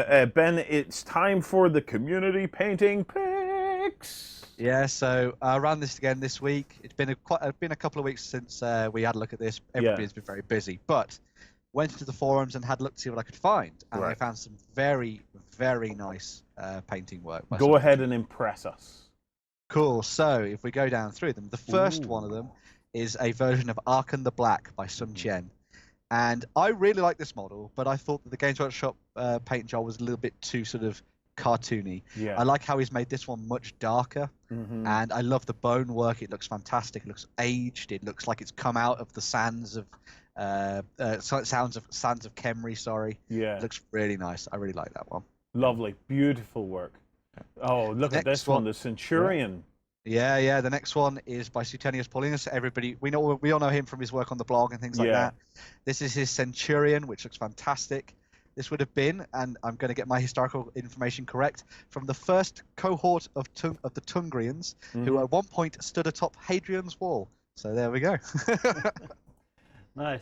it's time for the community painting picks. Yeah, so I ran this again this week. It's been a couple of weeks since we had a look at this. Everybody's been very busy, but went into the forums and had a look to see what I could find, and I found some very, very nice painting work. Go ahead and impress us. Cool. So if we go down through them, the first one of them is a version of Arkan the Black by Sun Chen. And I really like this model, but I thought that the Games Workshop paint job was a little bit too sort of cartoony. Yeah. I like how he's made this one much darker, and I love the bone work. It looks fantastic. It looks aged. It looks like it's come out of the sands of sands of Kemri. Sorry. Yeah. It looks really nice. I really like that one. Lovely, beautiful work. Oh, look at this one, the Centurion. Yeah. The next one is by Suetonius Paulinus. We all know him from his work on the blog and things like that. This is his Centurion, which looks fantastic. This would have been, and I'm going to get my historical information correct, from the first cohort of the Tungrians, who at one point stood atop Hadrian's Wall. So there we go. Nice.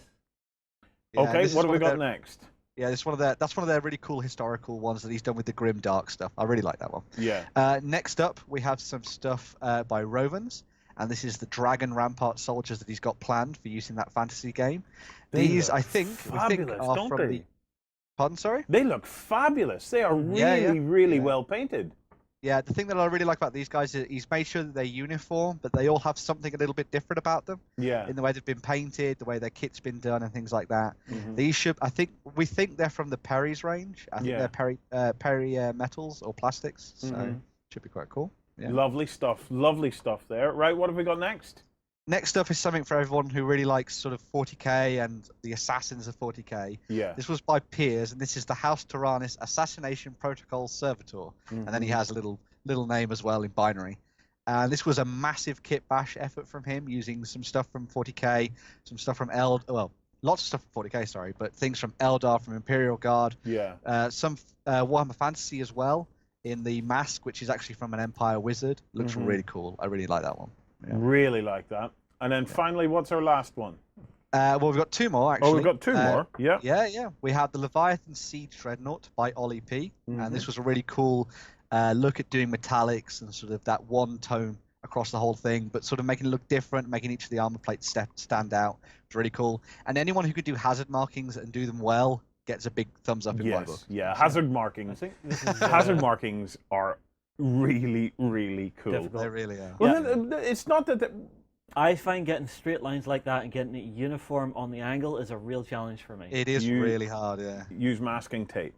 Okay, what have we got next? Yeah, that's one of their really cool historical ones that he's done with the grim dark stuff. I really like that one. Yeah. Next up, we have some stuff by Rovens, and this is the Dragon Rampart soldiers that he's got planned for use in that fantasy game. These, I think, are from the. Pardon, sorry? They look fabulous. They are really well painted. Yeah, the thing that I really like about these guys is he's made sure that they're uniform, but they all have something a little bit different about them. Yeah. In the way they've been painted, the way their kit's been done, and things like that. These should, we think they're from the Perry's range. I think they're Perry metals or plastics, so should be quite cool. Yeah. Lovely stuff there. Right, what have we got next? Next up is something for everyone who really likes sort of 40k and the assassins of 40k. Yeah. This was by Piers, and this is the House Tyrannus Assassination Protocol Servitor. And then he has a little name as well in binary. And this was a massive kit bash effort from him, using some stuff from 40k, some stuff from lots of stuff from 40k, sorry, but things from Eldar, from Imperial Guard. Yeah. Some Warhammer Fantasy as well, in the mask, which is actually from an Empire Wizard. Looks really cool. I really like that one. Yeah. Really like that. And then finally, what's our last one? Well, we've got two more, actually. Oh, we've got two more? Yeah. Yeah. We have the Leviathan Siege Dreadnought by Ollie P. And this was a really cool look at doing metallics and sort of that one tone across the whole thing, but sort of making it look different, making each of the armor plates stand out. It's really cool. And anyone who could do hazard markings and do them well gets a big thumbs up in my book. Yeah, hazard markings. I think this is, hazard markings are really, really cool. Difficult. They really are. Well, it's not that... I find getting straight lines like that and getting it uniform on the angle is a real challenge for me. It is really hard, yeah. Use masking tape.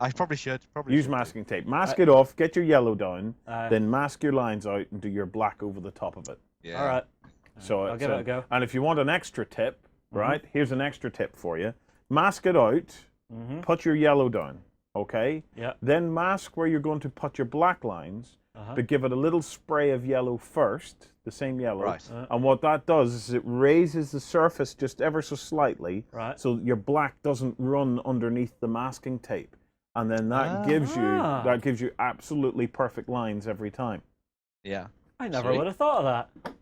I probably should. Use masking tape. Mask it off, get your yellow down, then mask your lines out and do your black over the top of it. Yeah. All right. So I'll give it a go. And if you want an extra tip, right, here's an extra tip for you. Mask it out, put your yellow down, okay? Yeah. Then mask where you're going to put your black lines, but give it a little spray of yellow first, the same yellow. Right. And what that does is it raises the surface just ever so slightly, so your black doesn't run underneath the masking tape. And then that gives you absolutely perfect lines every time. Yeah. I never would have thought of that.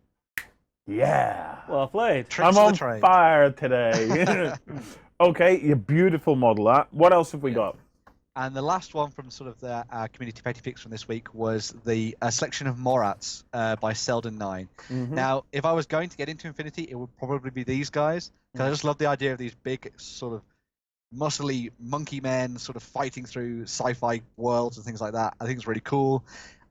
Yeah. Well played. I'm on fire today. Okay, you beautiful model that. What else have we got? And the last one from sort of the community petty picks from this week was the selection of Morats by Selden 9. Now, if I was going to get into Infinity, it would probably be these guys, because I just love the idea of these big sort of muscly monkey men sort of fighting through sci-fi worlds and things like that. I think it's really cool.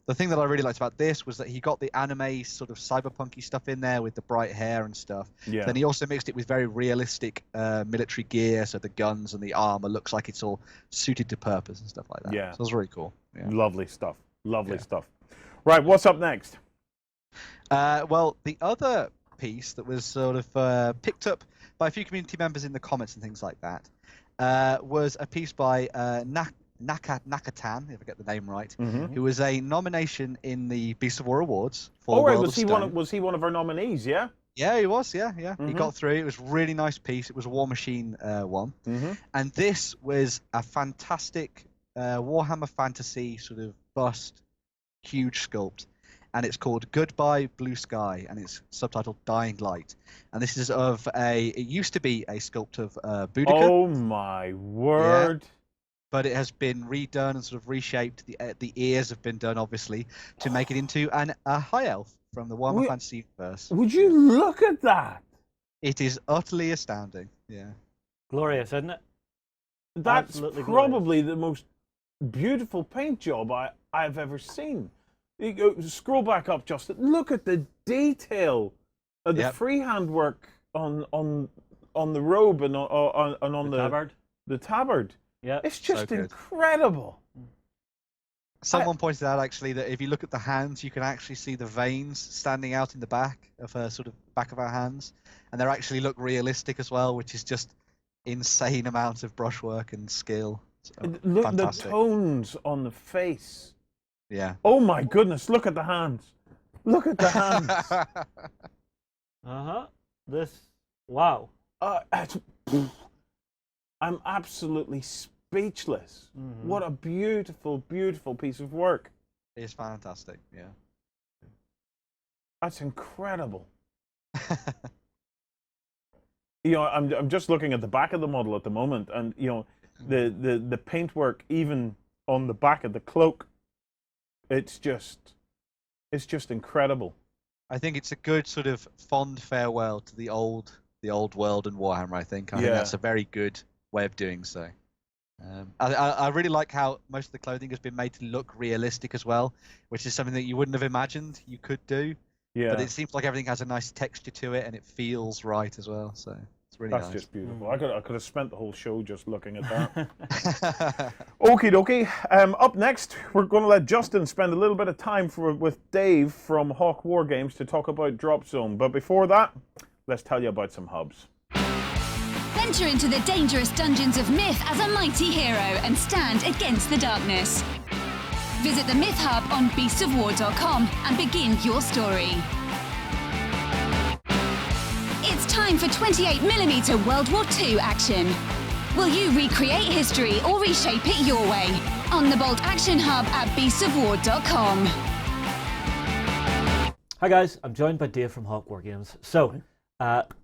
The thing that I really liked about this was that he got the anime sort of cyberpunky stuff in there with the bright hair and stuff. Yeah. Then he also mixed it with very realistic military gear, so the guns and the armor looks like it's all suited to purpose and stuff like that. Yeah. So it was really cool. Yeah. Lovely stuff. Lovely stuff. Right, what's up next? Well, the other piece that was sort of picked up by a few community members in the comments and things like that was a piece by Nakatan, if I get the name right, who was a nomination in the Beast of War Awards for World of Stone. Was he one of our nominees, yeah? Yeah, he was, yeah. He got through. It was a really nice piece. It was a War Machine one. And this was a fantastic Warhammer Fantasy sort of bust, huge sculpt. And it's called Goodbye Blue Sky, and it's subtitled Dying Light. And this is of it used to be a sculpt of Boudica. Oh my word. Yeah. But it has been redone and sort of reshaped. The ears have been done, obviously, to make it into a high elf from the Warhammer Fantasy universe. Would you look at that? It is utterly astounding. Yeah. Glorious, isn't it? That's Absolutely probably the most beautiful paint job I've ever seen. Scroll back up, Justin. Look at the detail of the freehand work on the robe and on the tabard. The tabard. Yeah, it's just so incredible. Someone pointed out actually that if you look at the hands, you can actually see the veins standing out in the back of her back of her hands, and they actually look realistic as well, which is just insane amount of brushwork and skill. Look at the fantastic. tones on the face. Yeah. Oh my goodness! Look at the hands. Look at the hands. Wow. I'm absolutely speechless. What a beautiful, beautiful piece of work. It's fantastic. Yeah. That's incredible. I'm just looking at the back of the model at the moment, and the paintwork even on the back of the cloak. It's just incredible. I think it's a good sort of fond farewell to the old world and Warhammer. I think that's a very good way of doing so. I really like how most of the clothing has been made to look realistic as well, which is something that you wouldn't have imagined you could do. Yeah. But it seems like everything has a nice texture to it, and it feels right as well. So it's really nice. That's just beautiful. I could have spent the whole show just looking at that. Okie dokie. Up next, we're going to let Justin spend a little bit of time with Dave from Hawk Wargames to talk about Dropzone. But before that, let's tell you about some hubs. Venture into the dangerous dungeons of myth as a mighty hero and stand against the darkness. Visit the Myth Hub on beastsofwar.com and begin your story. It's time for 28mm World War II action. Will you recreate history or reshape it your way? On the Bolt Action Hub at beastsofwar.com. Hi guys, I'm joined by Dave from Hawk Wargames. So,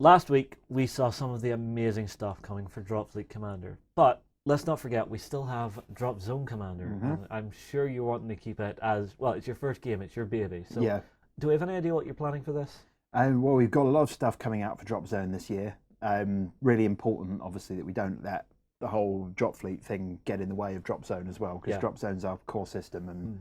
last week we saw some of the amazing stuff coming for Dropfleet Commander, but let's not forget we still have Dropzone Commander. And I'm sure you're wanting to keep it as well. It's your first game, it's your baby. So, do we have any idea what you're planning for this? Well, we've got a lot of stuff coming out for Dropzone this year. Really important, obviously, that we don't let the whole Dropfleet thing get in the way of Dropzone as well, because Dropzone's our core system, and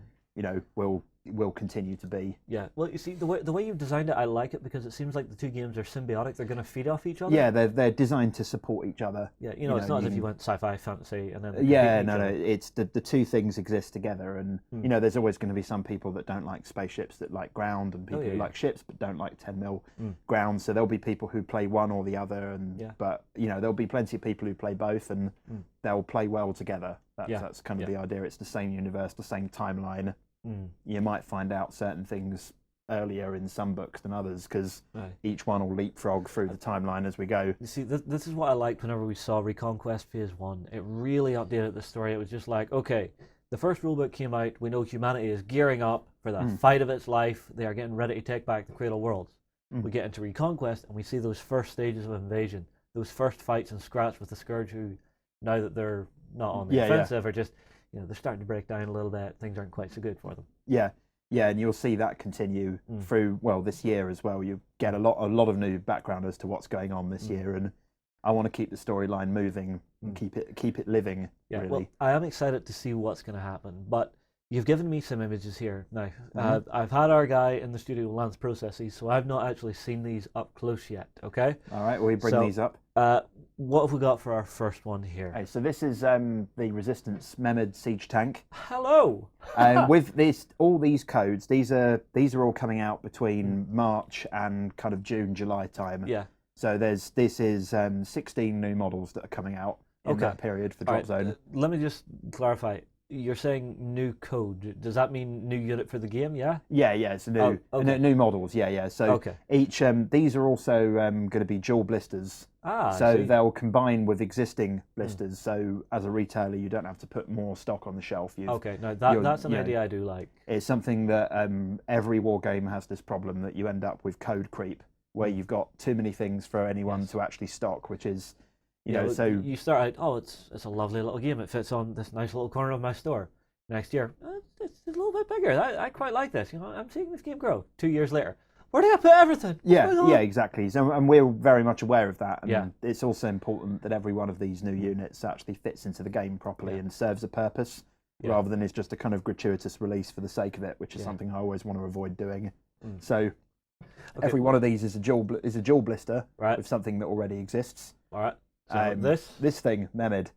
will continue to be. Yeah, well, you see, the way you've designed it, I like it because it seems like the two games are symbiotic. They're going to feed off each other. Yeah, they're designed to support each other. Yeah, it's not as if you went sci-fi, fantasy, and then... No, it's the two things exist together, and, there's always going to be some people that don't like spaceships that like ground, and people who like ships but don't like 10mm ground, so there'll be people who play one or the other, and but, there'll be plenty of people who play both, and they'll play well together. That's kind of the idea. It's the same universe, the same timeline. You might find out certain things earlier in some books than others because each one will leapfrog through the timeline as we go. You see, this is what I liked whenever we saw Reconquest Phase 1. It really updated the story. It was just like, okay, the first rulebook came out. We know humanity is gearing up for the fight of its life. They are getting ready to take back the Cradle Worlds. We get into Reconquest and we see those first stages of invasion, those first fights and scratch with the Scourge who, now that they're not on the offensive, are just... they're starting to break down a little bit. Things aren't quite so good for them. Yeah, and you'll see that continue through this year as well. You get a lot of new background as to what's going on this year, and I want to keep the storyline moving, and keep it living. Yeah, really. well, I am excited to see what's going to happen, but you've given me some images here. Now, I've had our guy in the studio, Lance, process these, so I've not actually seen these up close yet. Okay. All right, we bring these up. What have we got for our first one here? Okay, so this is the Resistance Mehmed siege tank. Hello. With all these codes, these are all coming out between March and kind of June, July time. Yeah. So this is 16 new models that are coming out in that period for Dropzone. Right, let me just clarify. You're saying new code. Does that mean new unit for the game? Yeah. Yeah. It's new new models. Yeah. So each these are also going to be dual blisters. So they'll combine with existing blisters. So as a retailer, you don't have to put more stock on the shelf. No, that's an idea I do like. It's something that every war game has this problem that you end up with code creep, where you've got too many things for anyone to actually stock, which is. So you start out, it's a lovely little game. It fits on this nice little corner of my store. Next year, it's a little bit bigger. I quite like this. I'm seeing this game grow. 2 years later, where do I put everything? Yeah, exactly. So, and we're very much aware of that. And it's also important that every one of these new units actually fits into the game properly and serves a purpose. rather than is just a kind of gratuitous release for the sake of it, which is something I always want to avoid doing. So every one of these is a dual blister with something that already exists. All right. So this thing, Mehmed,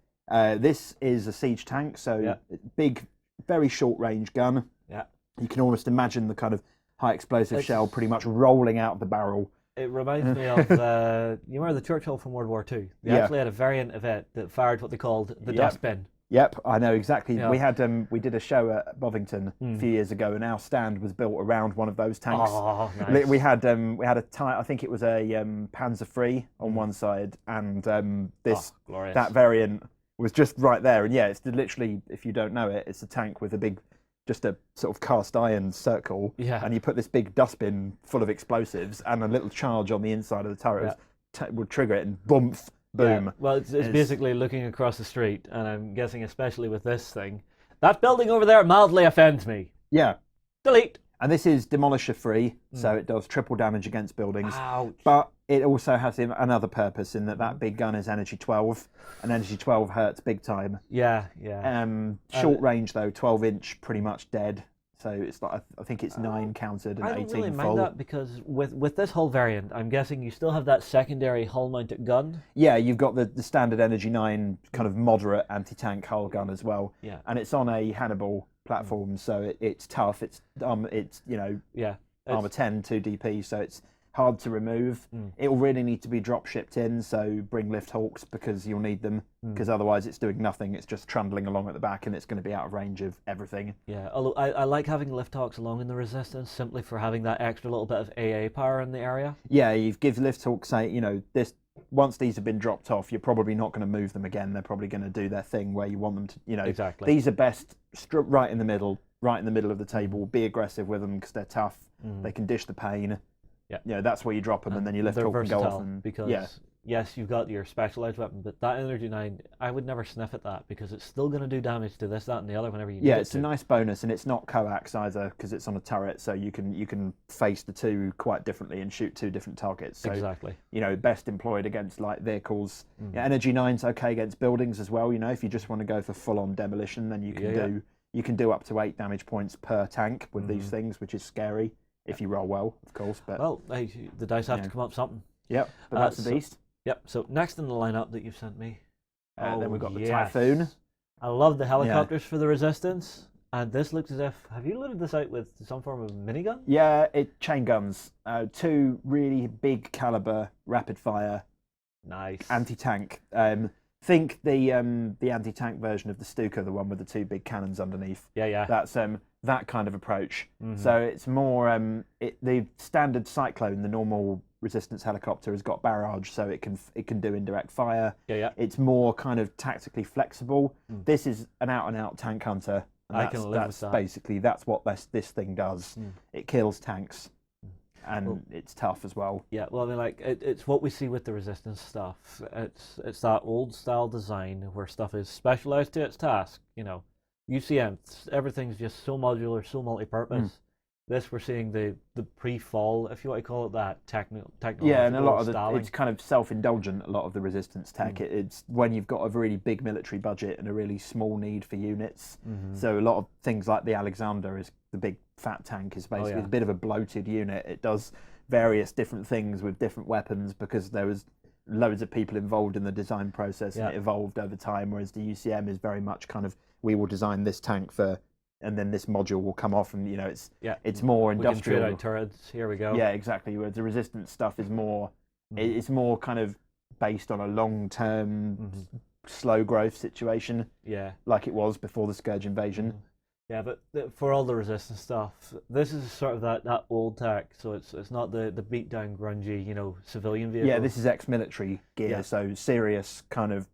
this is a siege tank, so big, very short range gun. Yeah. You can almost imagine the kind of high explosive shell pretty much rolling out of the barrel. It reminds me of you remember the Churchill from World War II? They actually had a variant of it that fired what they called the dustbin. Yep, I know exactly. Yeah. We did a show at Bovington a few years ago, and our stand was built around one of those tanks. Oh, nice. We had a I think it was a Panzer III on one side, and that variant was just right there. And yeah, it's literally, if you don't know it, it's a tank with just a sort of cast iron circle, and you put this big dustbin full of explosives, and a little charge on the inside of the turret would trigger it, and boom. Boom. Yeah. Well, it's basically looking across the street, and I'm guessing especially with this thing, that building over there mildly offends me. Yeah. Delete. And this is demolisher free, so it does triple damage against buildings. Ouch. But it also has another purpose in that big gun is energy 12, and energy 12 hurts big time. Yeah. Short range though, 12-inch, pretty much dead. So it's like I think it's 9 countered and 18 full. I don't really mind that because with this whole variant, I'm guessing you still have that secondary hull-mounted gun. Yeah, you've got the standard Energy 9 kind of moderate anti-tank hull gun as well. Yeah, and it's on a Hannibal platform, so it's tough. It's armor 10 2 DP, so it's hard to remove. It'll really need to be drop shipped in, so bring lift hawks because you'll need them, because otherwise it's doing nothing. It's just trundling along at the back, and it's going to be out of range of everything. Yeah, although I like having lift hawks along in the resistance simply for having that extra little bit of AA power in the area. Yeah, you've give lift hawks this. Once these have been dropped off, you're probably not going to move them again. They're probably going to do their thing where you want them to. Exactly. These are best right in the middle of the table. Be aggressive with them because they're tough. They can dish the pain. Yeah, that's where you drop them, and then you lift hawk and go off. Because yes, you've got your specialized weapon, but that Energy 9, I would never sniff at that because it's still going to do damage to this, that, and the other whenever you. Yeah, it's a nice bonus, and it's not coax either because it's on a turret, so you can face the two quite differently and shoot two different targets. So, exactly. Best employed against light vehicles. Energy 9's okay against buildings as well. If you just want to go for full-on demolition, then you can do up to 8 damage points per tank with these things, which is scary. If you roll well, of course. But hey, the dice have to come up something. Yep, but that's the beast. Yep. So next in the lineup that you've sent me, then we've got the Typhoon. I love the helicopters for the resistance, and this looks as if you loaded this out with some form of minigun? Yeah, chain guns. 2 really big caliber rapid fire. Nice. Anti-tank. Think the anti-tank version of the Stuka, the one with the 2 big cannons underneath. Yeah. That's that kind of approach. So it's more the standard Cyclone, the normal resistance helicopter, has got barrage, so it can do indirect fire. Yeah. It's more kind of tactically flexible. This is an out-and-out tank hunter. And I can live with that. Basically, that's what this thing does. It kills tanks. And it's tough as well. Yeah, well, I mean, it's what we see with the resistance stuff. It's that old style design where stuff is specialized to its task. UCM, everything's just so modular, so multi-purpose. This, we're seeing the pre-fall, if you want to call it that, technological Yeah, and a lot of styling. it's kind of self-indulgent, a lot of the resistance tech. It's when you've got a really big military budget and a really small need for units. So a lot of things like the Alexander, is the big fat tank, is basically a bit of a bloated unit. It does various different things with different weapons because there was loads of people involved in the design process, and it evolved over time, whereas the UCM is very much kind of, we will design this tank and then this module will come off, and it's more industrial. We can trade out turrets. Here we go. Yeah, exactly. Whereas the resistance stuff is more, it's more kind of based on a long-term, slow growth situation. Yeah, like it was before the Scourge invasion. Yeah, but for all the resistance stuff, this is sort of that old tech, so it's not the beat down grungy, civilian vehicle. Yeah, this is ex-military gear, so serious kind of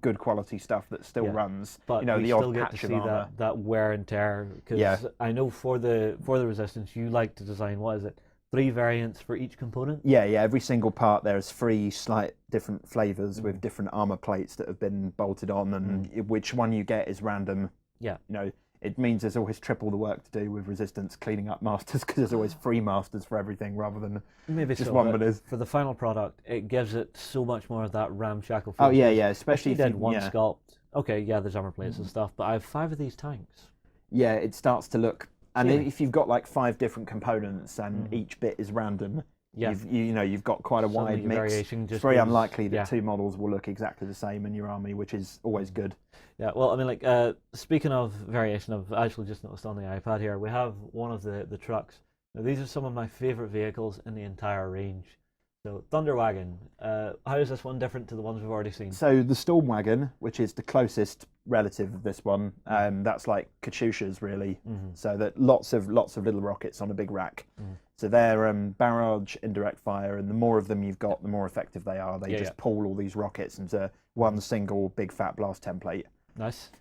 good quality stuff that still runs. But the you odd still get to patch see of armor. that wear and tear. Because I know for the resistance, you like to design 3 variants for each component. Yeah. Every single part there's 3 slight different flavors with different armor plates that have been bolted on, and which one you get is random. Yeah. It means there's always triple the work to do with resistance cleaning up masters, because there's always 3 masters for everything rather than maybe just so, one. But for the final product, it gives it so much more of that ramshackle feel. Oh yeah, especially if you did one sculpt, okay, yeah, there's armor plates and stuff, but I have 5 of these tanks. Yeah, it starts to look, and Silly. if you've got like 5 different components and each bit is random, Yeah. you've got quite a Suddenly wide your mix. variation It's just very goes- unlikely that yeah. 2 models will look exactly the same in your army, which is always good. Yeah, well, I mean, like, speaking of variation, I've actually just noticed on the iPad here, we have one of the trucks. Now, these are some of my favorite vehicles in the entire range. So, Thunder Wagon, how is this one different to the ones we've already seen? So the Storm Wagon, which is the closest relative of this one, that's like Katyushas really. So that lots of little rockets on a big rack. So they're barrage, indirect fire, and the more of them you've got, the more effective they are. They just pull all these rockets into one single big fat blast template. Nice.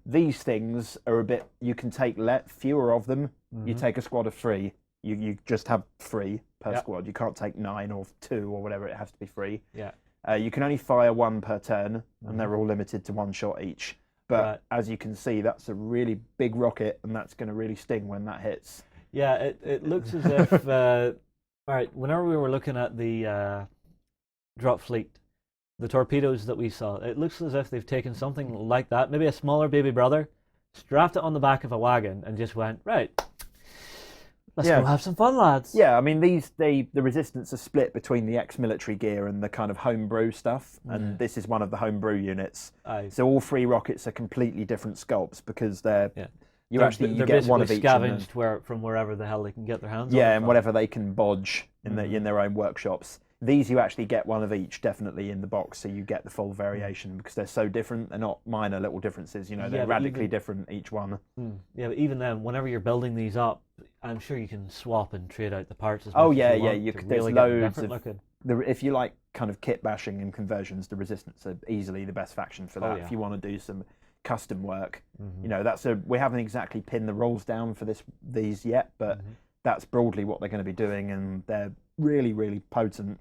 These things are a bit. You can take fewer of them. You take a squad of 3. You just have 3 per squad. You can't take 9 or 2 or whatever. It has to be 3. Yeah. You can only fire 1 per turn, and they're all limited to 1 shot each. But as you can see, that's a really big rocket, and that's going to really sting when that hits. Yeah, it looks as if, all right, whenever we were looking at the drop fleet, the torpedoes that we saw, it looks as if they've taken something like that, maybe a smaller baby brother, strapped it on the back of a wagon, and just went, right, let's go have some fun, lads. Yeah, I mean, the resistance are split between the ex-military gear and the kind of homebrew stuff, and this is one of the homebrew units. So all 3 rockets are completely different sculpts because they're you get one of each. Scavenged from wherever the hell they can get their hands on. Yeah, and whatever they can bodge in their own workshops. These you actually get one of each definitely in the box, so you get the full variation because they're so different. They're not minor little differences, they're radically different each one. Yeah, but even then, whenever you're building these up, I'm sure you can swap and trade out the parts as much Oh as yeah, you want yeah. to There's really get them loads different of. looking. If you like kind of kit bashing and conversions, the Resistance are easily the best faction for that. yeah. If you want to do some custom work, we haven't exactly pinned the rules down for these yet, but that's broadly what they're going to be doing, and they're really, really potent.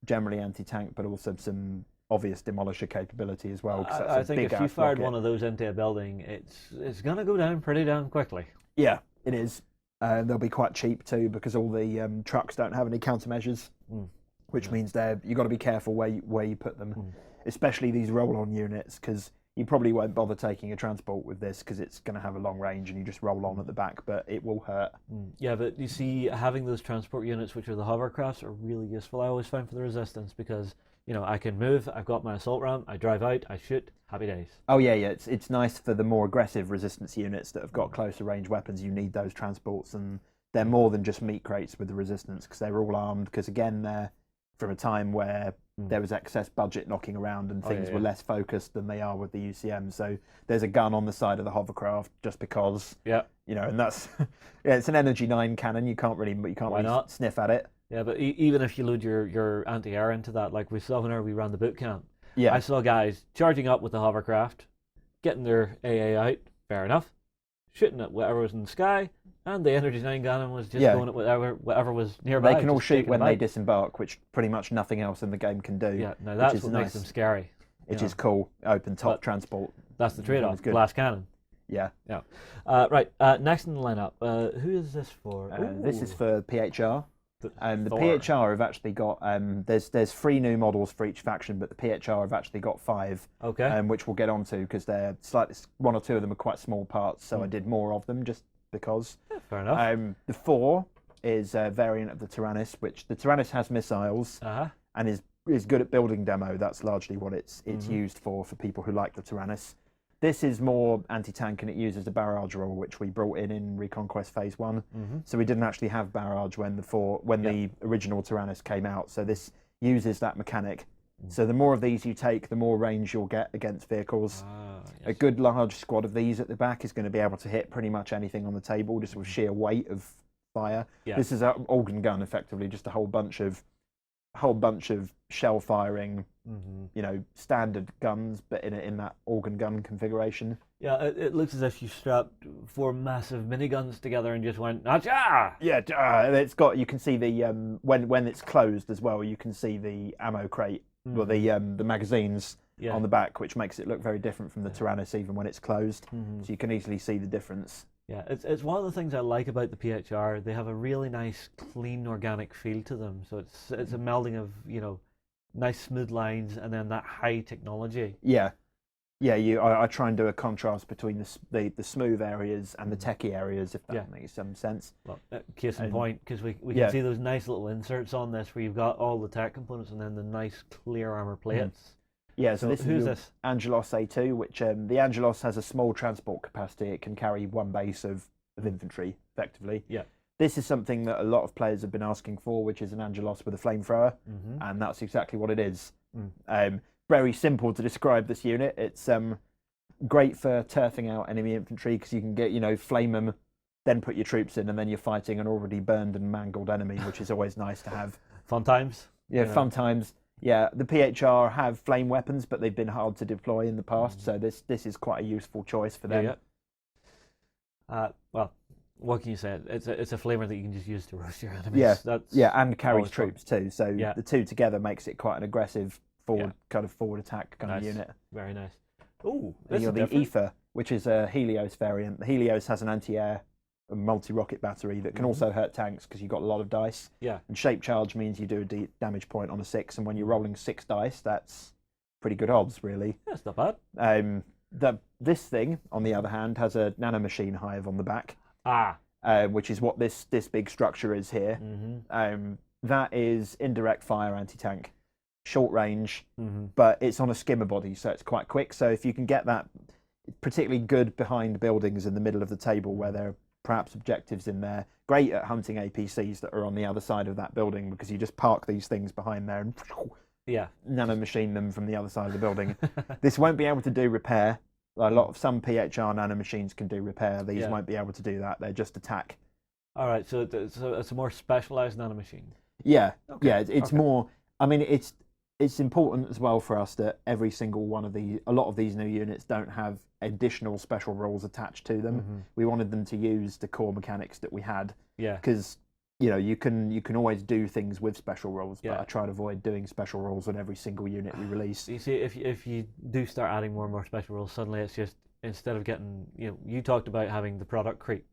Generally anti-tank, but also some obvious demolisher capability as well. I think if you fired one of those into a building, it's going to go down pretty damn quickly. Yeah, it is. They'll be quite cheap too because all the trucks don't have any countermeasures, which means you've got to be careful where you put them, especially these roll-on units, because you probably won't bother taking a transport with this because it's going to have a long range and you just roll on at the back, but it will hurt. Yeah, but you see, having those transport units, which are the hovercrafts, are really useful. I always find for the Resistance because I can move. I've got my assault ram. I drive out. I shoot. Happy days. Oh yeah. It's nice for the more aggressive Resistance units that have got closer range weapons. You need those transports, and they're more than just meat crates with the Resistance because they're all armed. Because again, they're from a time where there was excess budget knocking around and things were less focused than they are with the UCM. So there's a gun on the side of the hovercraft just because. Yeah. And that's it's an Energy 9 cannon. You can't really sniff at it. Yeah, but even if you load your anti-air into that, like we saw whenever we ran the boot camp, I saw guys charging up with the hovercraft, getting their AA out, fair enough, shooting at whatever was in the sky, and the Energy 9 cannon was just going at whatever was nearby. They can all shoot when they disembark, which pretty much nothing else in the game can do. Yeah, now that's what makes them scary. Which is cool. Open top transport. That's the trade-off. Glass cannon. Yeah. Yeah. Right. Next in the lineup, who is this for? This is for PHR. The PHR have actually got there's 3 new models for each faction, but the PHR have actually got 5. Okay. Which we'll get onto because they're slightly 1 or 2 of them are quite small parts, so I did more of them just because. Yeah, fair enough. The 4 is a variant of the Tyrannus, which the Tyrannus has missiles and is good at building demo. That's largely what it's used for people who like the Tyrannus. This is more anti-tank, and it uses a barrage roll, which we brought in Reconquest Phase 1. So we didn't actually have barrage when the original Tyrannus came out. So this uses that mechanic. So the more of these you take, the more range you'll get against vehicles. Yes. A good large squad of these at the back is going to be able to hit pretty much anything on the table, just with sheer weight of fire. Yeah. This is an organ gun, effectively, just a whole bunch of shell firing, standard guns, but in that organ gun configuration. Yeah, it looks as if you strapped 4 massive miniguns together and just went, "Acha!" Yeah, it's got. You can see the when it's closed as well. You can see the ammo crate, or the magazines on the back, which makes it look very different from the Tyrannus, even when it's closed. So you can easily see the difference. Yeah, it's one of the things I like about the PHR. They have a really nice, clean, organic feel to them. So it's a melding of nice smooth lines and then that high technology. Yeah, Yeah, I try and do a contrast between the smooth areas and the techie areas, if that makes some sense. Well, case in point, because we can see those nice little inserts on this where you've got all the tech components and then the nice clear armor plates. Yeah, so this who's is this? Angelos A2, which the Angelos has a small transport capacity. It can carry one base of infantry, effectively. Yeah. This is something that a lot of players have been asking for, which is an Angelos with a flamethrower, and that's exactly what it is. Very simple to describe this unit. It's great for turfing out enemy infantry because you can get, flame them, then put your troops in, and then you're fighting an already burned and mangled enemy, which is always nice to have. Fun times. Yeah, fun times. Yeah, the PHR have flame weapons, but they've been hard to deploy in the past, so this is quite a useful choice for them. Well, what can you say? It's a flamer that you can just use to roast your enemies. And carries troops too. So the two together makes it quite an aggressive forward attack kind of unit. Very nice. Ooh, and you're the Ether, which is a Helios variant. The Helios has an anti-air multi-rocket battery that can also hurt tanks because you've got a lot of dice. Yeah. And shape charge means you do a damage point on a 6, and when you're rolling 6 dice, that's pretty good odds, really. That's not bad. This thing, on the other hand, has a nanomachine hive on the back. Which is what this big structure is here. That is indirect fire anti-tank, short range, but it's on a skimmer body, so it's quite quick. So if you can get that, particularly good behind buildings in the middle of the table where there are perhaps objectives in there, great at hunting APCs that are on the other side of that building because you just park these things behind there and nanomachine them from the other side of the building. This won't be able to do repair. Some PHR nanomachines can do repair. These won't be able to do that. They're just attack. All right, so it's a more specialized nanomachine. Yeah, it's more. I mean, it's important as well for us that every single one of a lot of these new units don't have additional special rules attached to them. We wanted them to use the core mechanics that we had. Yeah. Because you can always do things with special rules, but I try to avoid doing special rules on every single unit we release. You see, if you do start adding more and more special rules, suddenly it's just, instead of getting, you talked about having the product creep,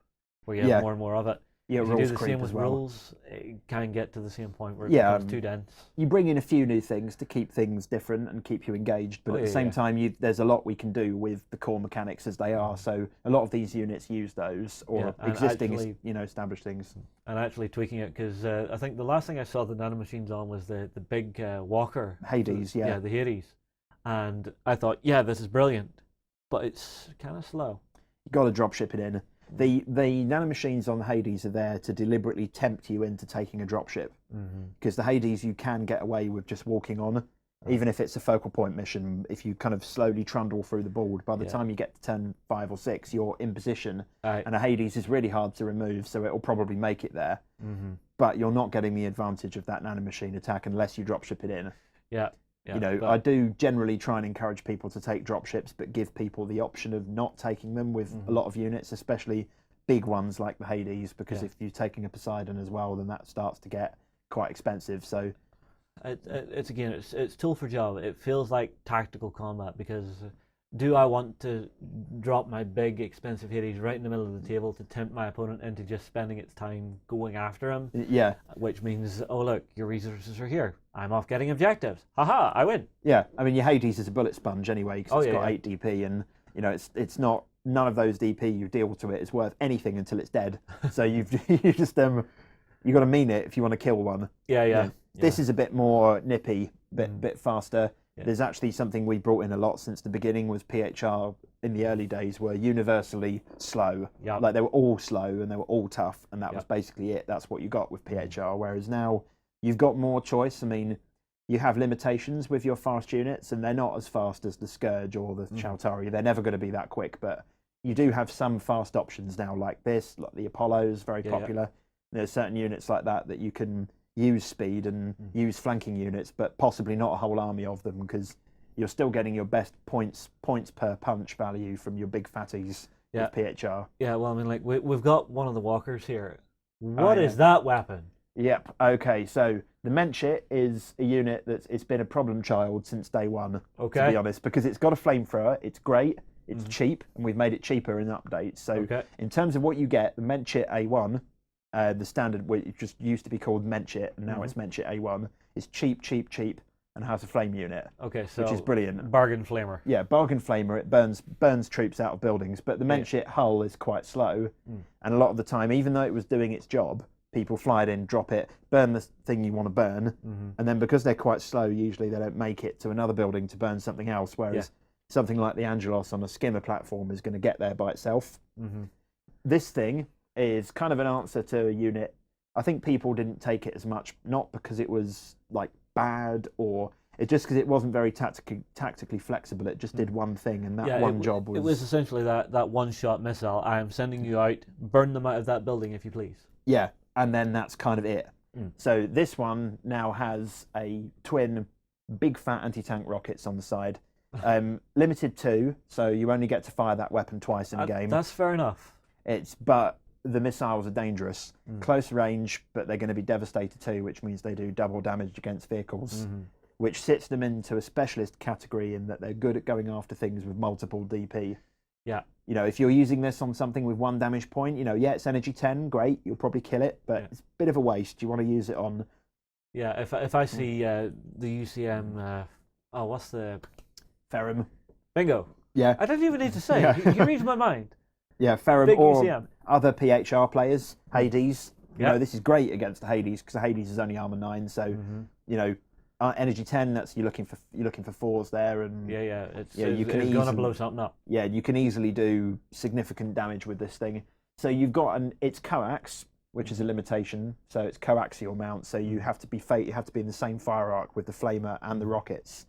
where you have more and more of it. Yeah, if rules you do the creep same with as well. rules, it can get to the same point where it becomes too dense. You bring in a few new things to keep things different and keep you engaged, but at the same time, there's a lot we can do with the core mechanics as they are. So a lot of these units use those, or existing, established things. And actually tweaking it, because I think the last thing I saw the nanomachines on was the big walker. Hades, Yeah, the Hades. And I thought, this is brilliant, but it's kind of slow. You've got to drop ship it in. The nanomachines on the Hades are there to deliberately tempt you into taking a dropship, because the Hades you can get away with just walking on, even if it's a focal point mission. If you kind of slowly trundle through the board, by the time you get to turn 5 or 6, you're in position, and a Hades is really hard to remove, so it'll probably make it there. But you're not getting the advantage of that nanomachine attack unless you dropship it in. I do generally try and encourage people to take dropships, but give people the option of not taking them with a lot of units, especially big ones like the Hades, because if you're taking a Poseidon as well, then that starts to get quite expensive. So it's tool for job. It feels like tactical combat, because do I want to drop my big expensive Hades right in the middle of the table to tempt my opponent into just spending its time going after him? Yeah. Which means, oh look, your resources are here. I'm off getting objectives. Haha, I win. Yeah, I mean, your Hades is a bullet sponge anyway, because it's got 8 DP, and it's not, none of those DP you deal to it is worth anything until it's dead. So you just you got to mean it if you want to kill one. Yeah. This is a bit more nippy, bit faster. Yeah. There's actually something we brought in a lot since the beginning, was PHR in the early days were universally slow. Yep. Like they were all slow and they were all tough, and that was basically it. That's what you got with PHR. Whereas now you've got more choice. I mean, you have limitations with your fast units, and they're not as fast as the Scourge or the Chitauri. They're never going to be that quick, but you do have some fast options now, like this, like the Apollo's very popular. Yeah. There's certain units like that you can use speed and use flanking units, but possibly not a whole army of them, because you're still getting your best points per punch value from your big fatties with PHR. Yeah, well, I mean, like we've got one of the walkers here. What is that weapon? Yep. Okay, so the Menchit is a unit it's been a problem child since day one. Okay. To be honest, because it's got a flamethrower. It's great. It's cheap, and we've made it cheaper in updates. So in terms of what you get, the Menchit A1. The standard, which just used to be called Menchit, and now it's Menchit A1, is cheap, and has a flame unit. Okay, so which is brilliant. Bargain flamer. Yeah, bargain flamer. It burns troops out of buildings, but the Menschit hull is quite slow, and a lot of the time, even though it was doing its job, people fly it in, drop it, burn the thing you want to burn, and then because they're quite slow, usually they don't make it to another building to burn something else. Whereas something like the Angelos on a skimmer platform is going to get there by itself. This thing is kind of an answer to a unit. I think people didn't take it as much, not because it was like bad or just because it wasn't very tactically flexible. It just did one thing, and that one job was. It was essentially that one-shot missile. I am sending you out. Burn them out of that building if you please. Yeah, and then that's kind of it. So this one now has a twin big fat anti-tank rockets on the side. Limited 2, so you only get to fire that weapon twice in a game. That's fair enough. But the missiles are dangerous. Close range, but they're going to be Devastator 2, which means they do double damage against vehicles, which sits them into a specialist category in that they're good at going after things with multiple DP. Yeah. You know, if you're using this on something with 1 damage point, you know, it's energy 10, great, you'll probably kill it, but it's a bit of a waste. You want to use it on... Yeah, if I see the UCM... what's the... Ferrum. Bingo. Yeah. I don't even need to say. You read my mind. Yeah, Ferrum Big or UCM. Other PHR players, Hades. You know, this is great against Hades because Hades is only armor 9, so you know, energy 10. That's you're looking for 4s there, and it's gonna blow something up. Yeah, you can easily do significant damage with this thing. So you've got it's coax, which is a limitation. So it's coaxial mount. So you have to be in the same fire arc with the flamer and the rockets.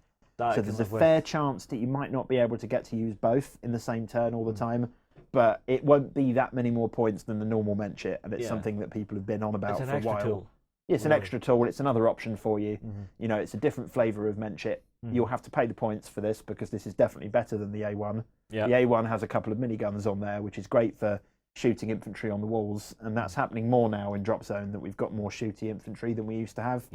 So there's a fair chance that you might not be able to get to use both in the same turn all the time. But it won't be that many more points than the normal Menschit, and it's something that people have been on about for a while. Tool. It's an extra tool. It's another option for you. You know, it's a different flavour of Menschit. You'll have to pay the points for this because this is definitely better than the A1. The A1 has a couple of miniguns on there, which is great for shooting infantry on the walls, and that's happening more now in Dropzone, that we've got more shooty infantry than we used to have.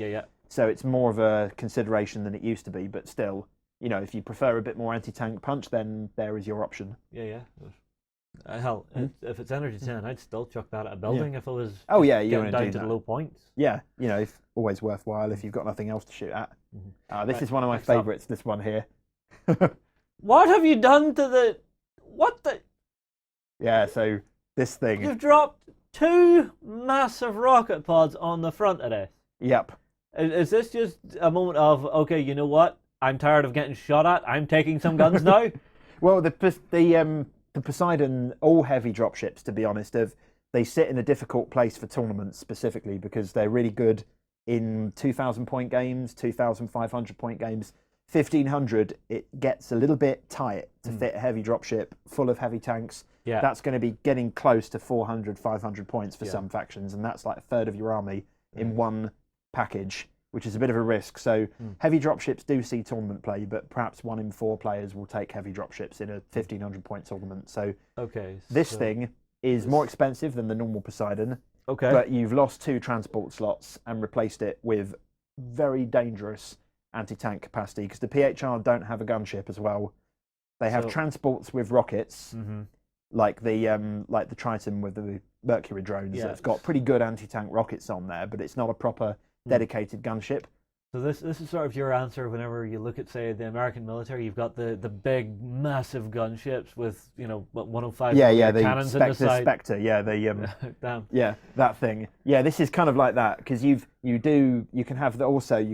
So it's more of a consideration than it used to be, but still, you know, if you prefer a bit more anti-tank punch, then there is your option. Hell, if it's energy 10, I'd still chuck that at a building if it was getting down to the low points. Yeah, you know, always worthwhile if you've got nothing else to shoot at. This is one of my favourites, this one here. What have you done to the... What the... Yeah, so this thing... You've dropped 2 massive rocket pods on the front of this. Yep. Is this just a moment of, okay, you know what? I'm tired of getting shot at. I'm taking some guns now? Well, the Poseidon, all heavy dropships, to be honest, they sit in a difficult place for tournaments specifically because they're really good in 2,000 point games, 2,500 point games. 1,500, it gets a little bit tight to fit a heavy dropship full of heavy tanks. That's going to be getting close to 400, 500 points for some factions, and that's like a third of your army in one package, which is a bit of a risk. So heavy dropships do see tournament play, but perhaps 1 in 4 players will take heavy dropships in a 1,500 point tournament. So this thing is more expensive than the normal Poseidon, but you've lost 2 transport slots and replaced it with very dangerous anti-tank capacity because the PHR don't have a gunship as well. They have transports with rockets, like the Triton with the Mercury drones. It's got pretty good anti-tank rockets on there, but it's not a proper dedicated gunship. So this is sort of your answer whenever you look at, say, the American military. You've got the big, massive gunships with, you know, 105 cannons the in the side. Spectre, Damn. Yeah, that thing. Yeah, this is kind of like that because you can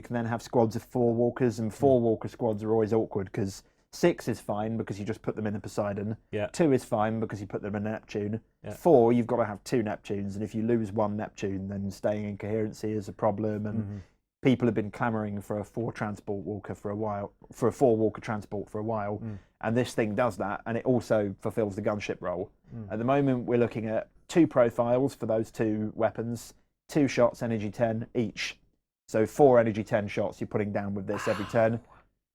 then have squads of 4 walkers, and 4 walker squads are always awkward because 6 is fine because you just put them in a Poseidon. 2 is fine because you put them in a Neptune. 4, you've got to have 2 Neptunes, and if you lose 1 Neptune, then staying in coherency is a problem. And people have been clamouring for a 4 transport walker for a while, for a 4 walker transport for a while, and this thing does that, and it also fulfills the gunship role. At the moment, we're looking at 2 profiles for those 2 weapons, 2 shots, energy 10 each. So 4 energy 10 shots you're putting down with this every turn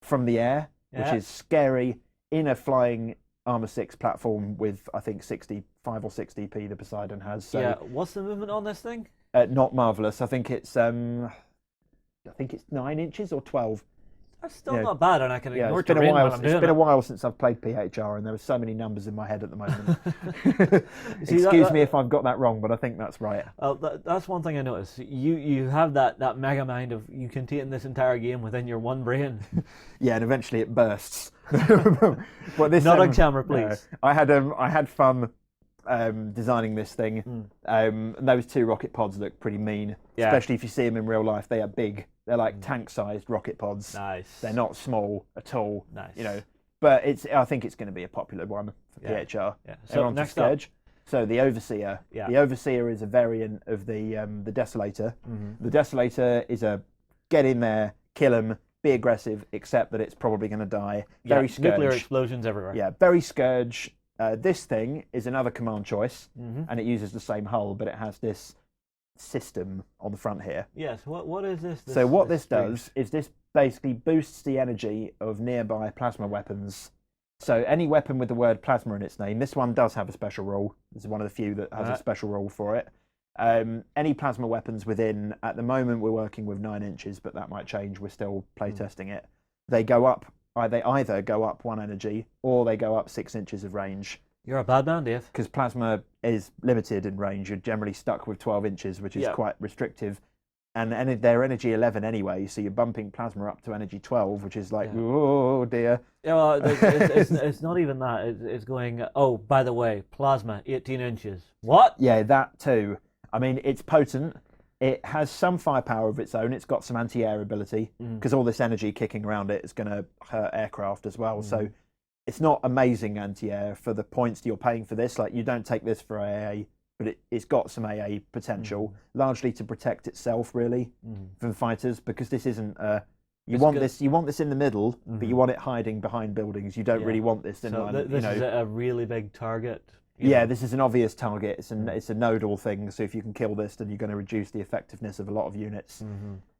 from the air. Which is scary in a flying armor 6 platform with, I think, 65 or 60p the Poseidon has. So what's the movement on this thing? Not marvelous. I think it's 9 inches or 12. That's still not bad, and I can ignore it's been terrain a while. while I'm doing It's been a it. while since I've played PHR, and there are so many numbers in my head at the moment. Excuse me if I've got that wrong, but I think that's right. That's one thing I noticed. You have that mega mind of you contain this entire game within your one brain. Yeah, and eventually it bursts. But this, Not on camera, please. I had fun designing this thing. Those 2 rocket pods look pretty mean, especially if you see them in real life. They are big. They're like tank-sized rocket pods. Nice. They're not small at all. Nice. You know, but I think it's going to be a popular one for PHR. Yeah. So next Scourge. up. So the Overseer. Yeah. The Overseer is a variant of the Desolator. The Desolator is a get in there, kill them, be aggressive, except that it's probably going to die. Very Scourge. Nuclear explosions everywhere. Yeah, very Scourge. This thing is another command choice, and it uses the same hull, but it has this system on the front here. Yes. What is this? So what this does is this basically boosts the energy of nearby plasma weapons. So any weapon with the word plasma in its name, this one does have a special rule. This is one of the few that has a special rule for it. Any plasma weapons within, at the moment we're working with 9 inches, but that might change. We're still playtesting it. They go up. They either go up 1 energy or they go up 6 inches of range. You're a bad man, Dave. Because plasma is limited in range. You're generally stuck with 12 inches, which is quite restrictive. And they're energy 11 anyway, so you're bumping plasma up to energy 12, which is like, oh dear. Yeah, well, it's not even that. It's going, oh, by the way, plasma, 18 inches. What? Yeah, that too. I mean, it's potent. It has some firepower of its own. It's got some anti-air ability, because all this energy kicking around it is going to hurt aircraft as well. So it's not amazing anti-air for the points you're paying for this. Like, you don't take this for AA, but it's got some AA potential, largely to protect itself, really, from fighters, because this isn't... You want this in the middle, but you want it hiding behind buildings. You don't really want this in line. This is a really big target. Yeah, this is an obvious target. It's a nodal thing, so if you can kill this, then you're going to reduce the effectiveness of a lot of units.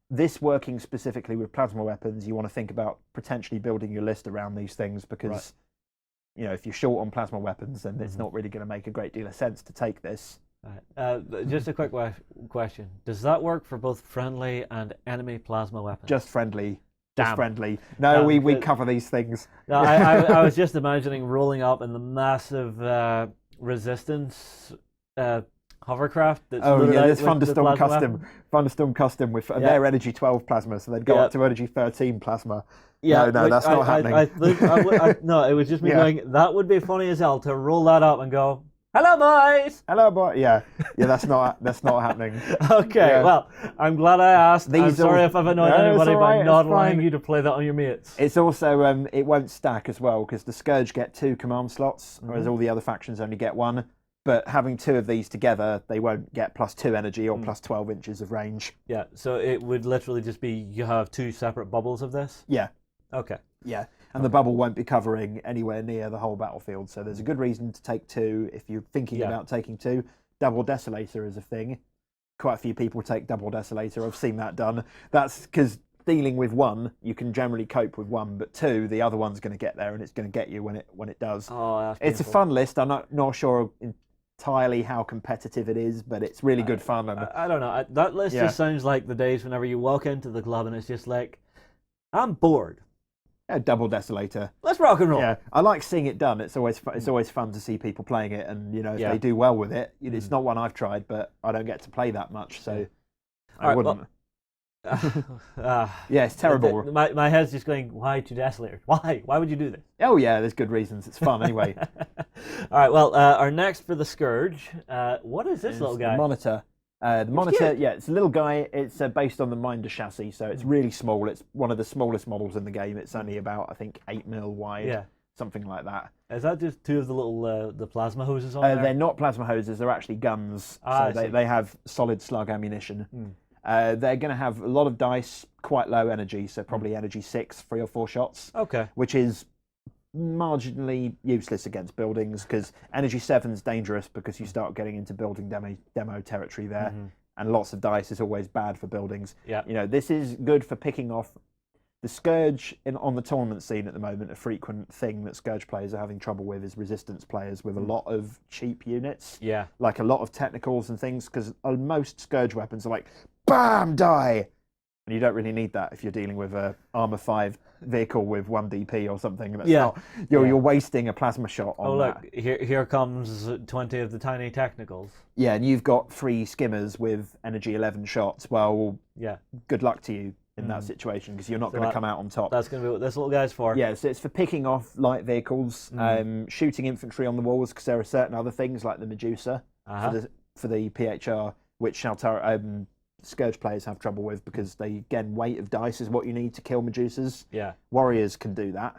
This working specifically with plasma weapons, you want to think about potentially building your list around these things, because you know, if you're short on plasma weapons, then it's not really going to make a great deal of sense to take this. Right. Just a quick question. Does that work for both friendly and enemy plasma weapons? Just friendly. Damn. Just friendly. No, we cover these things. No, I was just imagining rolling up in the massive resistance hovercraft. That's this Thunderstorm Custom with their energy 12 plasma, so they'd go up to energy 13 plasma. Yeah, no, that's not happening. No, it was just me going, that would be funny as hell to roll that up and go, hello boys! Hello boy. Yeah, that's not happening. Okay, well, I'm glad I asked. I'm sorry if I've annoyed anybody by not allowing you to play that on your mates. It's also, it won't stack as well, because the Scourge get 2 command slots, whereas all the other factions only get 1. But having 2 of these together, they won't get +2 energy or +12 inches of range. Yeah, so it would literally just be you have 2 separate bubbles of this? Yeah. Okay. Yeah, and the bubble won't be covering anywhere near the whole battlefield, so there's a good reason to take 2 if you're thinking about taking 2. Double Desolator is a thing. Quite a few people take Double Desolator. I've seen that done. That's because dealing with 1, you can generally cope with 1, but 2, the other one's going to get there, and it's going to get you when it does. Oh, that's It's a fun list. I'm not sure entirely how competitive it is, but it's really good fun. And I don't know. That list just sounds like the days whenever you walk into the club and it's just like, I'm bored. Double Desolator. Let's rock and roll. Yeah, I like seeing it done. It's always fun to see people playing it, and you know, if they do well with it. It's not one I've tried, but I don't get to play that much, so I wouldn't. Yeah, it's terrible. My head's just going, why to Desolator? Why? Why would you do this? Oh yeah, there's good reasons. It's fun anyway. All right, well, our next for the Scourge, what is this little guy? The Monitor. The Monitor, it's a little guy. It's based on the Minder chassis, so it's really small. It's one of the smallest models in the game. It's only about, I think, 8 mil wide, something like that. Is that just 2 of the little the plasma hoses on there? They're not plasma hoses. They're actually guns. So they have solid slug ammunition. They're going to have a lot of dice, quite low energy, so probably energy 6, 3 or 4 shots. Okay. Which is marginally useless against buildings, because energy 7's dangerous because you start getting into building demo territory there, and lots of dice is always bad for buildings. Yeah. You know, this is good for picking off the Scourge on the tournament scene at the moment. A frequent thing that Scourge players are having trouble with is resistance players with a lot of cheap units. Yeah. Like a lot of technicals and things, because most Scourge weapons are like, bam, die. And you don't really need that if you're dealing with a armor 5 vehicle with 1 DP or something. That's you're wasting a plasma shot on that. Look, here comes 20 of the tiny technicals. Yeah, and you've got 3 skimmers with energy 11 shots. Well, good luck to you in that situation, because you're not going to come out on top. That's going to be what this little guy's for. Yeah, so it's for picking off light vehicles, shooting infantry on the walls, because there are certain other things like the Medusa for the PHR, which Scourge players have trouble with, because weight of dice is what you need to kill Medusas. Yeah. Warriors can do that.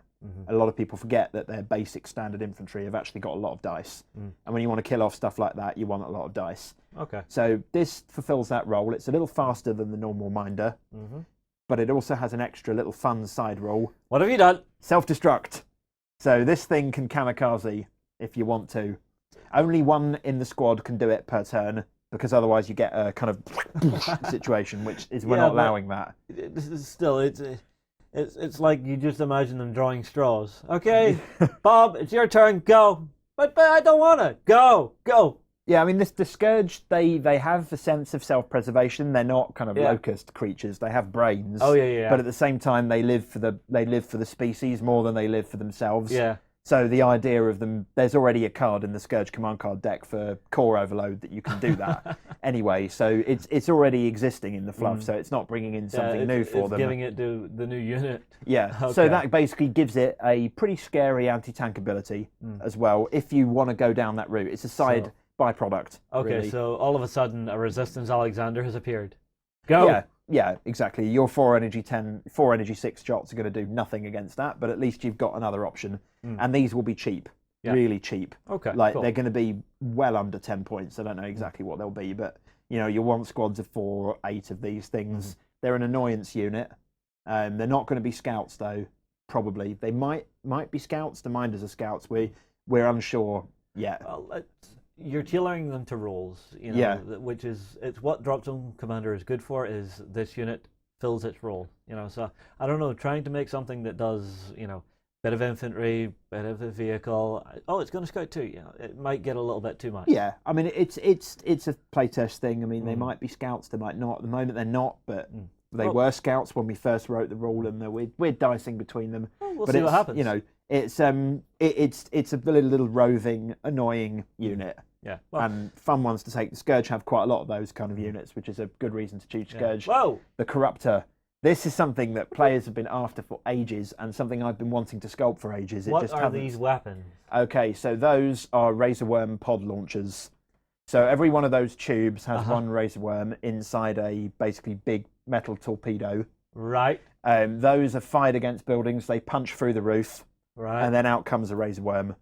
A lot of people forget that their basic standard infantry have actually got a lot of dice. And when you want to kill off stuff like that, you want a lot of dice. Okay. So this fulfills that role. It's a little faster than the normal Minder, but it also has an extra little fun side role. What have you done? Self-destruct. So this thing can kamikaze if you want to. Only one in the squad can do it per turn, because otherwise you get a kind of situation, which is we're not allowing that. Still, it's like you just imagine them drawing straws. Okay, Bob, it's your turn. Go. But I don't want to. Go. Yeah, I mean, the Scourge, they have a sense of self-preservation. They're not kind of locust creatures. They have brains. Oh yeah. But at the same time, they live for the species more than they live for themselves. Yeah. So the idea of them, there's already a card in the Scourge command card deck for core overload that you can do that anyway. So it's already existing in the fluff. So it's not bringing in something new for them. Giving it to the new unit. Yeah. Okay. So that basically gives it a pretty scary anti-tank ability as well. If you want to go down that route, it's a side byproduct. Okay. Really. So all of a sudden, a Resistance Alexander has appeared. Go. Yeah, exactly. Your 4 energy 6 shots are going to do nothing against that, but at least you've got another option. And these will be cheap, really cheap. Okay, like cool. They're going to be well under 10 points. I don't know exactly what they'll be, but you'll want squads of 4 or 8 of these things. They're an annoyance unit. They're not going to be scouts though. Probably they might be scouts. The Minders are scouts. We're unsure yet. Well, you're tailoring them to roles, which is what Dropzone Commander is good for. Is this unit fills its role, So I don't know, trying to make something that does, bit of infantry, bit of a vehicle. Oh, it's going to scout too. It might get a little bit too much. Yeah, I mean it's a playtest thing. I mean they might be scouts, they might not. At the moment they're not, but they were scouts when we first wrote the rule, and we're dicing between them. We'll see what happens. It's a little roving, annoying unit. Yeah, and fun ones to take. The Scourge have quite a lot of those kind of units, which is a good reason to choose Scourge. Whoa! The Corruptor. This is something that players have been after for ages, and something I've been wanting to sculpt for ages. What are these weapons? Okay, so those are Razorworm pod launchers. So every one of those tubes has one Razorworm inside a basically big metal torpedo. Right. Those are fired against buildings. They punch through the roof. Right. And then out comes a Razorworm.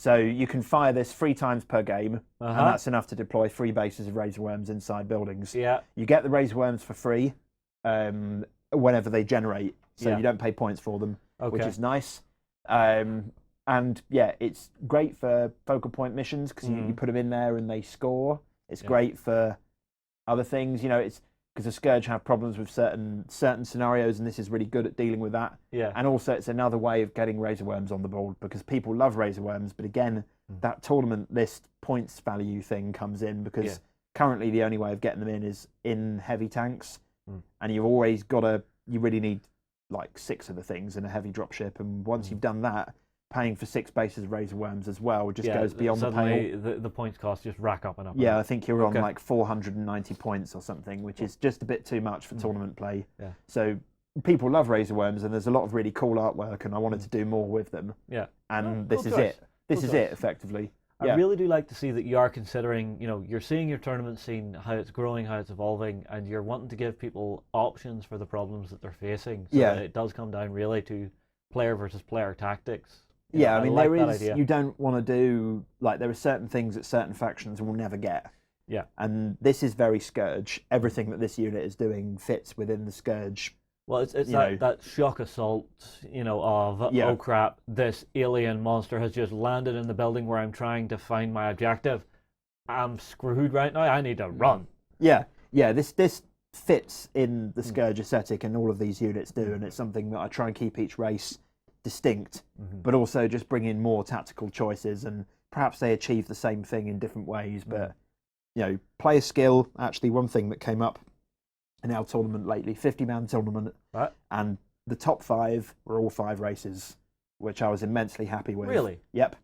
So you can fire this 3 times per game, and that's enough to deploy 3 bases of Razorworms inside buildings. Yeah. You get the Razorworms for free whenever they generate, so you don't pay points for them, which is nice. And yeah, it's great for focal point missions, because you put them in there and they score. It's great for other things, it's because the Scourge have problems with certain scenarios, and this is really good at dealing with that. Yeah. And also it's another way of getting Razorworms on the board, because people love Razorworms, but again, that tournament list points value thing comes in, because currently the only way of getting them in is in heavy tanks, and you've always you really need like 6 of the things in a heavy dropship, and once you've done that, paying for 6 bases of Razorworms as well just goes beyond the pale. The points cost just rack up and up. Yeah, I think you're on like 490 points or something, which is just a bit too much for tournament play. Yeah. So people love Razorworms, and there's a lot of really cool artwork, and I wanted to do more with them. Yeah. And this is it. This is it, effectively. I really do like to see that you are considering, you're seeing your tournament scene, how it's growing, how it's evolving, and you're wanting to give people options for the problems that they're facing. So that it does come down really to player versus player tactics. I mean, like there is, you don't want to do, like, there are certain things that certain factions will never get. Yeah. And this is very Scourge. Everything that this unit is doing fits within the Scourge. Well, it's that shock assault, of, oh crap, this alien monster has just landed in the building where I'm trying to find my objective. I'm screwed right now. I need to run. Yeah, this fits in the Scourge aesthetic, and all of these units do, and it's something that I try and keep each race distinct, but also just bring in more tactical choices, and perhaps they achieve the same thing in different ways, but player skill. Actually, one thing that came up in our tournament lately, 50-man tournament, Right. and the top 5 were all 5 races, which I was immensely happy with. Really? Yep.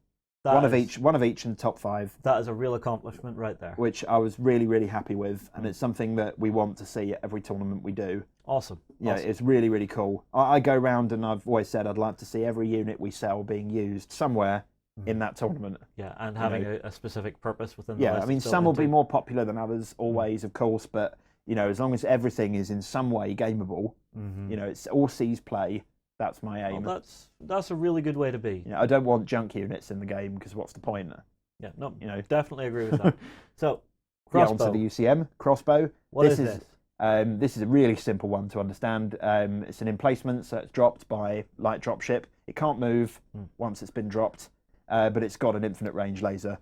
That One of is- each in the top 5, That is a real accomplishment right there. which I was really, really happy with, and it's something that we want to see at every tournament we do. Awesome. Yeah, Awesome. it's really, really cool. I go round and I've always said I'd like to see every unit we sell being used somewhere in that tournament. Yeah, and having a specific purpose within the Yeah, list I mean, it's built some will be into. more popular than others, always, of course, but, you know, as long as everything is in some way gameable, you know, it's all sees play, that's my aim. Well, that's a really good way to be. You know, I don't want junk units in the game, because what's the point? Yeah, no, You know. definitely agree with that. So, Yeah, crossbow. onto the UCM, crossbow. What is this? This is a really simple one to understand. It's an emplacement, so it's dropped by light dropship. It can't move once it's been dropped, but it's got an infinite range laser.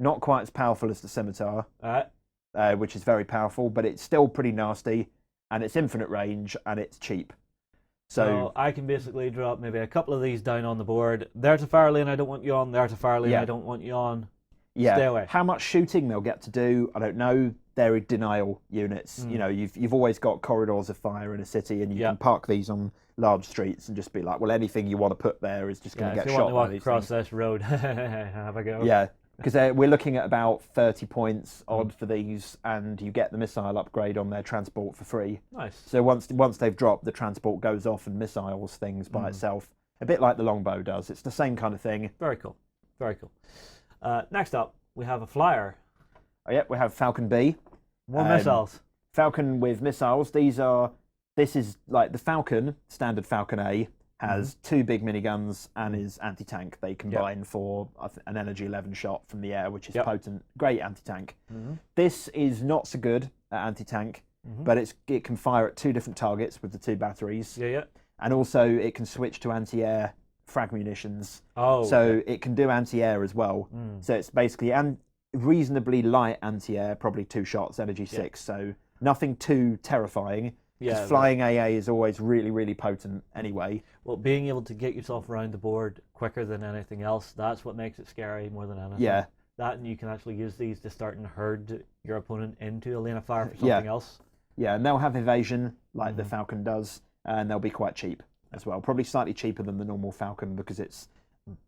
Not quite as powerful as the scimitar, which is very powerful, but it's still pretty nasty, and it's infinite range, and it's cheap. So I can basically drop maybe a couple of these down on the board. There's a fire lane I don't want you on. There's a fire lane I don't want you on. Yeah. Stay away. How much shooting they'll get to do, I don't know. They're denial units. You know, you've always got corridors of fire in a city, and you can park these on large streets and just be like, well, anything you want to put there is just going to get if you shot want to by walk these across things. this road, have a go. Yeah, because we're looking at about 30 points odd for these, and you get the missile upgrade on their transport for free. Nice. So once they've dropped, the transport goes off and missiles things by itself, a bit like the longbow does. It's the same kind of thing. Very cool. Very cool. Next up, we have a flyer. Oh, yeah, we have Falcon B. More missiles. Falcon with missiles. This is like the Falcon, standard Falcon A, has 2 big miniguns and is anti-tank. They combine for an energy 11 shot from the air, which is potent. Great anti-tank. This is not so good at anti-tank, but it can fire at 2 different targets with the 2 batteries. Yeah. And also it can switch to anti-air frag munitions. Oh. So it can do anti-air as well. So it's basically reasonably light anti-air, probably 2 shots, energy 6. So nothing too terrifying. Because flying AA is always really, really potent anyway. Well, being able to get yourself around the board quicker than anything else, that's what makes it scary more than anything. Yeah. That, and you can actually use these to start and herd your opponent into a lane of fire for something else. Yeah, and they'll have evasion like the Falcon does, and they'll be quite cheap as well. Probably slightly cheaper than the normal Falcon, because it's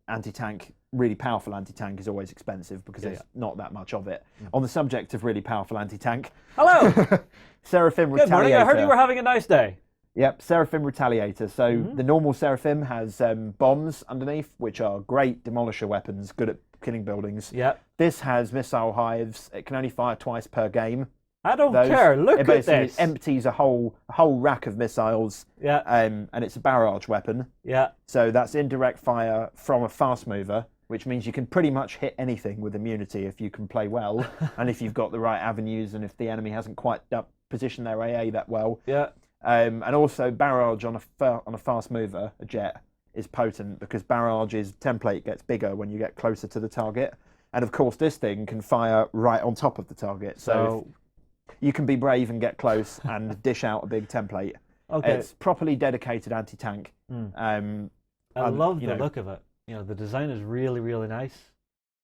anti-tank. Really powerful anti-tank is always expensive because there's not that much of it. On the subject of really powerful anti-tank, Hello! Seraphim Good morning, Retaliator. I heard you were having a nice day. Yep, Seraphim Retaliator. So the normal Seraphim has bombs underneath, which are great demolisher weapons, good at killing buildings. Yeah. This has missile hives. It can only fire twice per game. I don't care, look it at basically this. empties a whole rack of missiles. Yeah. And it's a barrage weapon. Yeah. So that's indirect fire from a fast mover, which means you can pretty much hit anything with immunity if you can play well, and if you've got the right avenues, and if the enemy hasn't quite positioned their AA that well. Yeah. And also barrage on a fast mover, a jet, is potent because barrage's template gets bigger when you get closer to the target. And of course this thing can fire right on top of the target. So you can be brave and get close and dish out a big template. Okay. It's properly dedicated anti-tank. I love the look of it. You know, the design is really, really nice.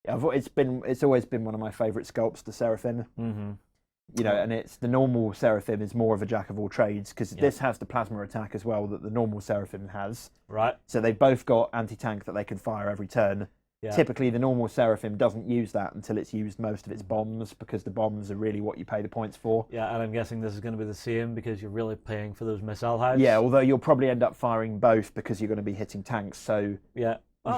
It's always been one of my favourite sculpts, the Seraphim. You know, and it's the normal Seraphim is more of a jack of all trades because this has the plasma attack as well that the normal Seraphim has. Right. So they've both got anti-tank that they can fire every turn. Yeah. Typically, the normal Seraphim doesn't use that until it's used most of its bombs because the bombs are really what you pay the points for. Yeah, and I'm guessing this is going to be the same because you're really paying for those missile hives. Yeah, although you'll probably end up firing both because you're going to be hitting tanks. So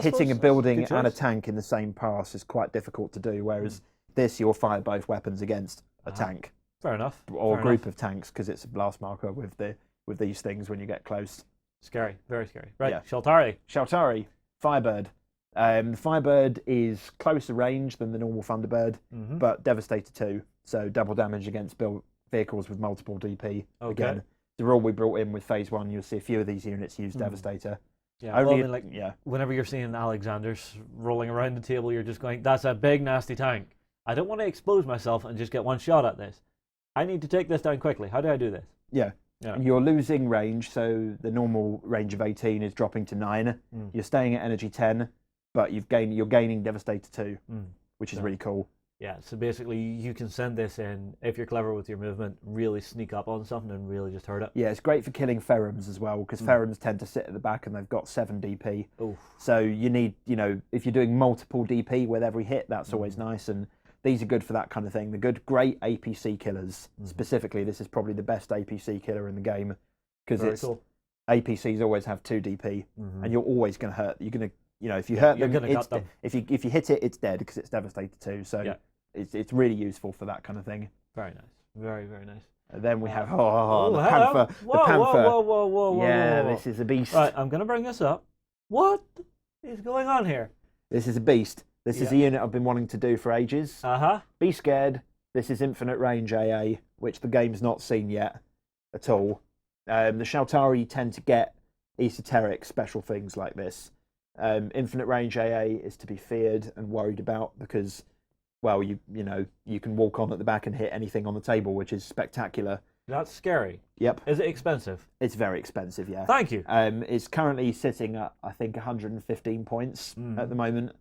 hitting a building and a tank in the same pass is quite difficult to do, whereas this you'll fire both weapons against a tank. Fair enough. Or a group of tanks because it's a blast marker with these things when you get close. Scary, very scary. Right, Shaltari. Shaltari, Firebird. The Firebird is closer range than the normal Thunderbird, but Devastator 2, so double damage against vehicles with multiple DP. Okay. Again, the rule we brought in with Phase 1, you'll see a few of these units use Devastator. Yeah, Only, well, I mean, whenever you're seeing Alexanders rolling around the table, you're just going, that's a big, nasty tank. I don't want to expose myself and just get one shot at this. I need to take this down quickly. How do I do this? Yeah. And you're losing range, so the normal range of 18 is dropping to 9. You're staying at energy 10, but you're gaining Devastator 2, which is really cool. Yeah, so basically you can send this in, if you're clever with your movement, really sneak up on something and really just hurt it. Yeah, it's great for killing ferrums as well, because ferrums tend to sit at the back and they've got 7 DP. Oof. So you need, if you're doing multiple DP with every hit, that's always nice. And these are good for that kind of thing. The great APC killers. Specifically, this is probably the best APC killer in the game, because it's cool. APCs always have 2 DP, and you're always going to hurt. You're going to, if you hurt them, gut them. if you hit it, it's dead because it's devastated too. So it's really useful for that kind of thing. Very nice. Very, very nice. And then we have the panther. Whoa, the panther. Whoa. This is a beast. Right, I'm going to bring this up. What is going on here? This is a beast. This is a unit I've been wanting to do for ages. Be scared. This is infinite range AA, which the game's not seen yet at all. The Shaltari tend to get esoteric special things like this. Infinite range AA is to be feared and worried about because, well, you can walk on at the back and hit anything on the table, which is spectacular. That's scary. Yep. Is it expensive? It's very expensive, yeah. Thank you. It's currently sitting at, I think, 115 points at the moment.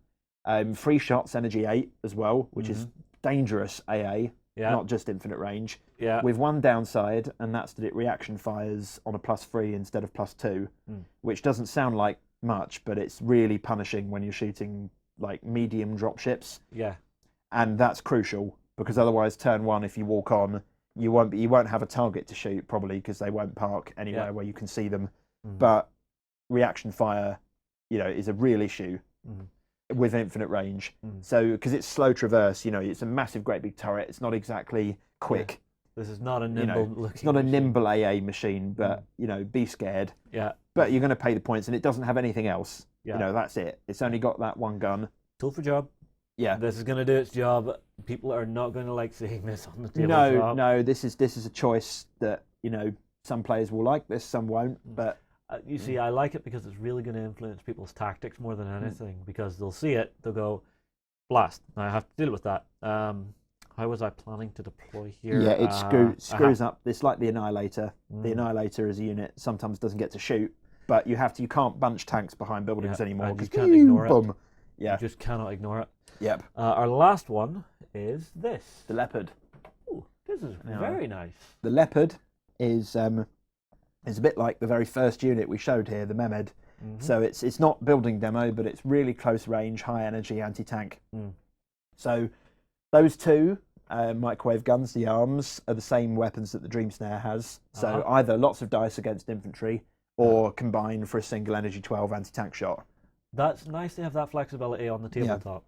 3 shots, energy 8 as well, which is dangerous AA, not just infinite range. Yeah. With one downside, and that's that it reaction fires on a +3 instead of +2, which doesn't sound like much, but it's really punishing when you're shooting like medium drop ships. Yeah. And that's crucial because otherwise, turn 1, if you walk on, you won't have a target to shoot probably because they won't park anywhere where you can see them. But reaction fire, is a real issue with infinite range. So because it's slow traverse, it's a massive, great big turret. It's not exactly quick. This is not a nimble. It's not a nimble AA machine, but be scared. Yeah. But you're going to pay the points, and it doesn't have anything else. Yeah. That's it. It's only got that one gun. Tool for job. Yeah. This is going to do its job. People are not going to like seeing this on the tabletop. No. This is a choice that some players will like this, some won't. But you see, I like it because it's really going to influence people's tactics more than anything. Because they'll see it, they'll go, blast. Now I have to deal with that. How was I planning to deploy here? Yeah, it screws up. It's like the Annihilator. The Annihilator as a unit sometimes doesn't get to shoot, but you can't bunch tanks behind buildings anymore. You can't ignore it. Yeah. You just cannot ignore it. Yep. Our last one is this. The Leopard. Ooh, this is very nice. The Leopard is a bit like the very first unit we showed here, the Mehmed. So it's not building demo, but it's really close range, high energy anti-tank. So those two microwave guns, the arms, are the same weapons that the Dream Snare has. So either lots of dice against infantry or combine for a single energy 12 anti-tank shot. That's nice to have that flexibility on the tabletop.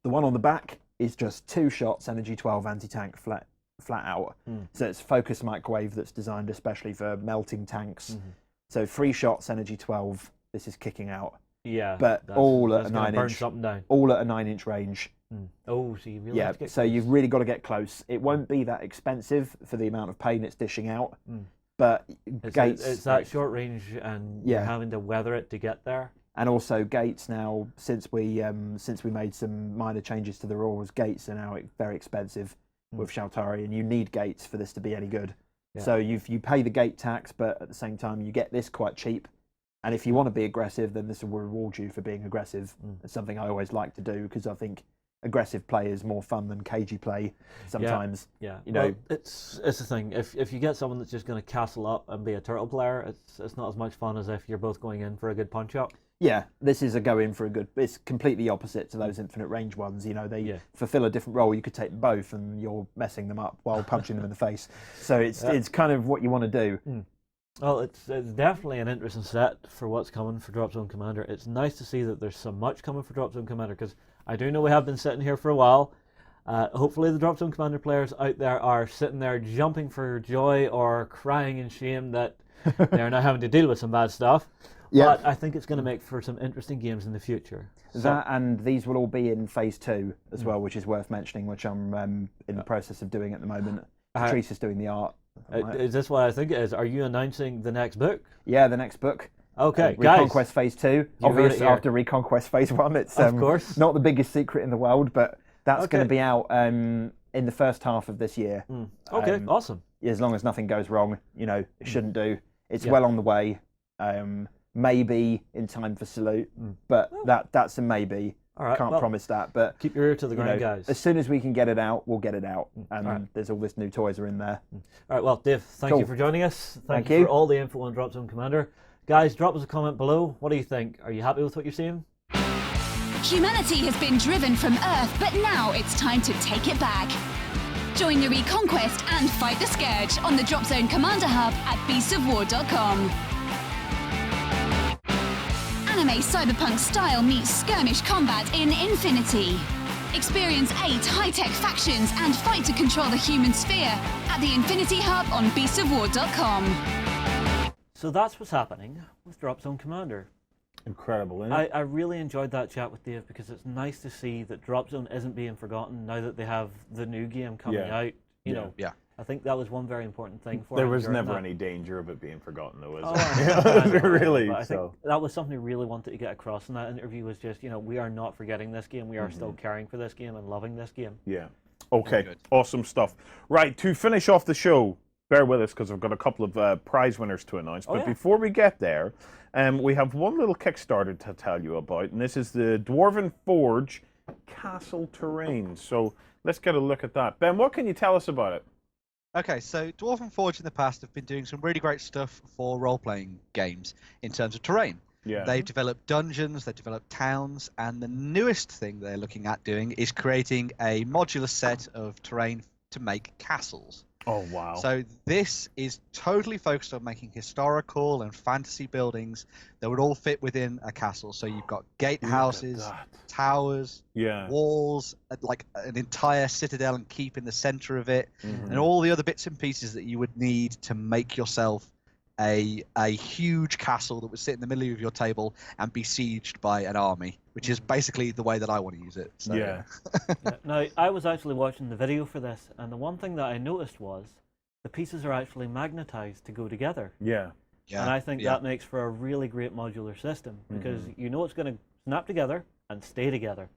The one on the back is just 2 shots energy 12 anti-tank flat out. So it's focus microwave that's designed especially for melting tanks. So 3 shots energy 12. This is kicking out. Yeah. But all at a 9-inch. Something down. All at a 9-inch range. Oh, so you really have to get so close. you've really got to get close. It won't be that expensive for the amount of pain it's dishing out. But gates. It's that short range, and you're having to weather it to get there. And also gates now, since we made some minor changes to the rules, gates are now very expensive with Shaltari, and you need gates for this to be any good. Yeah. So you pay the gate tax, but at the same time you get this quite cheap. And if you want to be aggressive, then this will reward you for being aggressive. It's something I always like to do because I think aggressive play is more fun than cagey play sometimes. Yeah. Well, it's the thing. If you get someone that's just going to castle up and be a turtle player, it's not as much fun as if you're both going in for a good punch up. Yeah, this is a go in for a good. It's completely opposite to those infinite range ones. They fulfill a different role. You could take both, and you're messing them up while punching them in the face. So it's kind of what you want to do. Well, it's definitely an interesting set for what's coming for Dropzone Commander. It's nice to see that there's so much coming for Dropzone Commander because I do know we have been sitting here for a while. Hopefully the Dropzone Commander players out there are sitting there jumping for joy or crying in shame that they're now having to deal with some bad stuff. Yeah. But I think it's going to make for some interesting games in the future. That and these will all be in Phase 2 as well, which is worth mentioning, which I'm in the process of doing at the moment. Patrice is doing the art. Is this what I think it is? Are you announcing the next book? Yeah, the next book. Okay, guys. Reconquest Phase 2. Obviously, after Reconquest Phase 1, it's of course not the biggest secret in the world, but that's going to be out in the first half of this year. Okay, awesome. As long as nothing goes wrong, it shouldn't do. It's well on the way. Maybe in time for Salute, but that's a maybe. All right, Can't promise that, but keep your ear to the ground, guys. As soon as we can get it out, we'll get it out. And there's all this new toys are in there. All right, well, Dave, thank you for joining us. Thank you for all the info on Dropzone Commander. Guys, drop us a comment below. What do you think? Are you happy with what you're seeing? Humanity has been driven from Earth, but now it's time to take it back. Join the Reconquest and fight the Scourge on the Dropzone Commander Hub at beastsofwar.com. Anime cyberpunk style meets skirmish combat in Infinity. Experience 8 high-tech factions and fight to control the human sphere at the Infinity Hub on beastsofwar.com. So that's what's happening with Dropzone Commander. Incredible, isn't it? I really enjoyed that chat with Dave because it's nice to see that Dropzone isn't being forgotten now that they have the new game coming out. You know, I think that was one very important thing for There him was during never that. any danger of it being forgotten, though, was I know, really? But I think that was something he really wanted to get across in that interview was just, we are not forgetting this game. We are still caring for this game and loving this game. Yeah. Okay, awesome stuff. Right, to finish off the show, bear with us because I've got a couple of prize winners to announce. But before we get there, we have one little Kickstarter to tell you about, and this is the Dwarven Forge Castle Terrain. So let's get a look at that. Ben, what can you tell us about it? Okay, so Dwarven Forge in the past have been doing some really great stuff for role-playing games in terms of terrain. Yeah. They've developed dungeons, they've developed towns, and the newest thing they're looking at doing is creating a modular set of terrain to make castles. Oh, wow. So this is totally focused on making historical and fantasy buildings that would all fit within a castle. So you've got gatehouses, towers, walls, like an entire citadel and keep in the center of it, and all the other bits and pieces that you would need to make yourself a huge castle that would sit in the middle of your table and be sieged by an army, which is basically the way that I want to use it. So. Yeah. Now, I was actually watching the video for this, and the one thing that I noticed was the pieces are actually magnetized to go together. Yeah. And I think that makes for a really great modular system because it's going to snap together and stay together.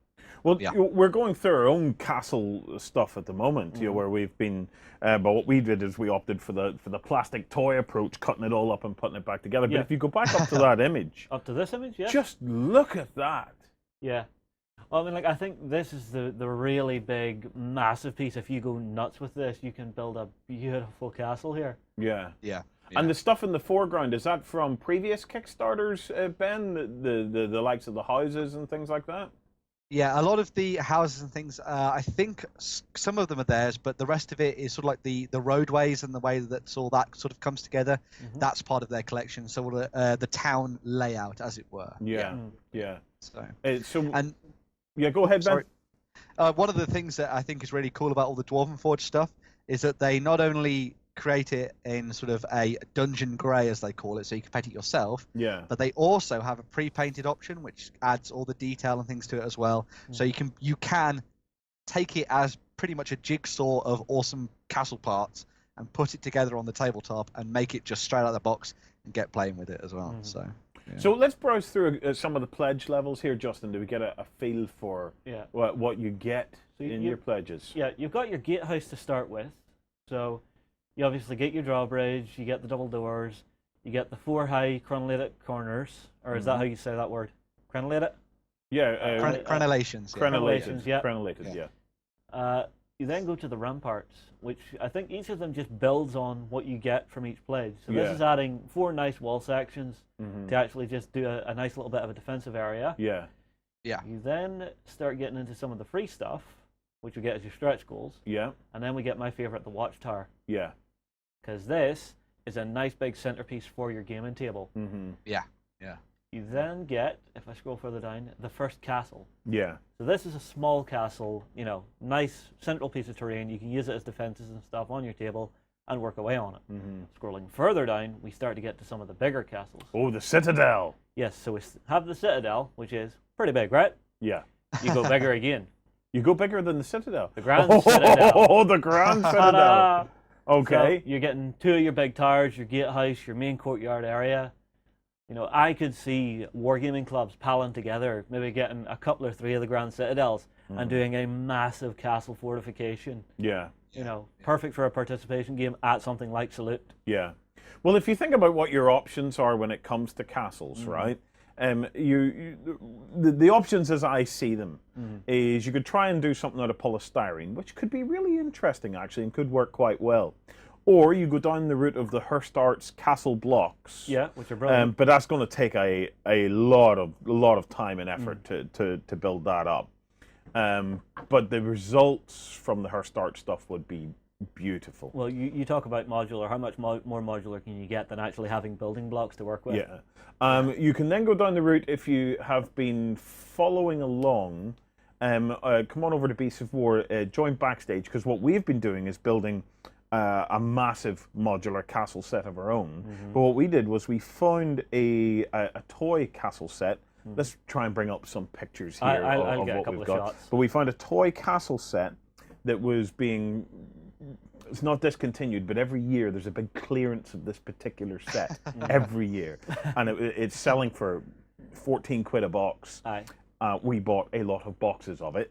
Well, we're going through our own castle stuff at the moment, where we've been. But what we did is we opted for the plastic toy approach, cutting it all up and putting it back together. But if you go back up to that image, up to this image, just look at that. Yeah. Well, I mean, like I think this is the really big, massive piece. If you go nuts with this, you can build a beautiful castle here. Yeah. And the stuff in the foreground, is that from previous Kickstarters, Ben? The likes of the houses and things like that? Yeah, a lot of the houses and things, I think some of them are theirs, but the rest of it is sort of like the roadways and the way that all that sort of comes together. That's part of their collection. So the town layout, as it were. Yeah. So go ahead, Ben. One of the things that I think is really cool about all the Dwarven Forge stuff is that they not only create it in sort of a dungeon grey, as they call it, so you can paint it yourself. Yeah. But they also have a pre-painted option, which adds all the detail and things to it as well. So you can take it as pretty much a jigsaw of awesome castle parts and put it together on the tabletop and make it just straight out of the box and get playing with it as well. So let's browse through some of the pledge levels here, Justin. Do we get a feel for what you get in your pledges? Yeah, you've got your gatehouse to start with. So you obviously get your drawbridge, you get the double doors, you get the 4 high crenellated corners, or is that how you say that word? Crenellated? Yeah. Crenellations. Crenellations, yeah. Crenellated, yeah. You then go to the ramparts, which I think each of them just builds on what you get from each pledge. So this is adding 4 nice wall sections to actually just do a nice little bit of a defensive area. Yeah. You then start getting into some of the free stuff, which you get as your stretch goals. Yeah. And then we get my favorite, the watchtower. Yeah. Because this is a nice big centerpiece for your gaming table. Yeah. You then get, if I scroll further down, the first castle. Yeah. So this is a small castle, nice central piece of terrain. You can use it as defenses and stuff on your table and work away on it. Scrolling further down, we start to get to some of the bigger castles. Oh, the Citadel. Yes, so we have the Citadel, which is pretty big, right? Yeah. You go bigger again. You go bigger than the Citadel. The Grand Citadel. Oh, the Grand Citadel. Okay. So you're getting 2 of your big towers, your gatehouse, your main courtyard area. I could see wargaming clubs palling together, maybe getting a couple or 3 of the Grand Citadels and doing a massive castle fortification. Yeah. Perfect for a participation game at something like Salute. Yeah. Well, if you think about what your options are when it comes to castles, right? The options as I see them is you could try and do something out of polystyrene, which could be really interesting actually and could work quite well. Or you go down the route of the Hearst Arts castle blocks. Yeah, which are brilliant. But that's going to take a lot of time and effort to build that up. But the results from the Hearst Arts stuff would be beautiful. Well, you talk about modular. How much more modular can you get than actually having building blocks to work with? Yeah. You can then go down the route if you have been following along. Come on over to Beasts of War, join Backstage, because what we've been doing is building a massive modular castle set of our own. But what we did was we found a toy castle set. Let's try and bring up some pictures here I'll of get a what couple we've of got. shots. But we found a toy castle set that was being, it's not discontinued, but every year there's a big clearance of this particular set every year. And it's selling for 14 quid a box. Aye. We bought a lot of boxes of it.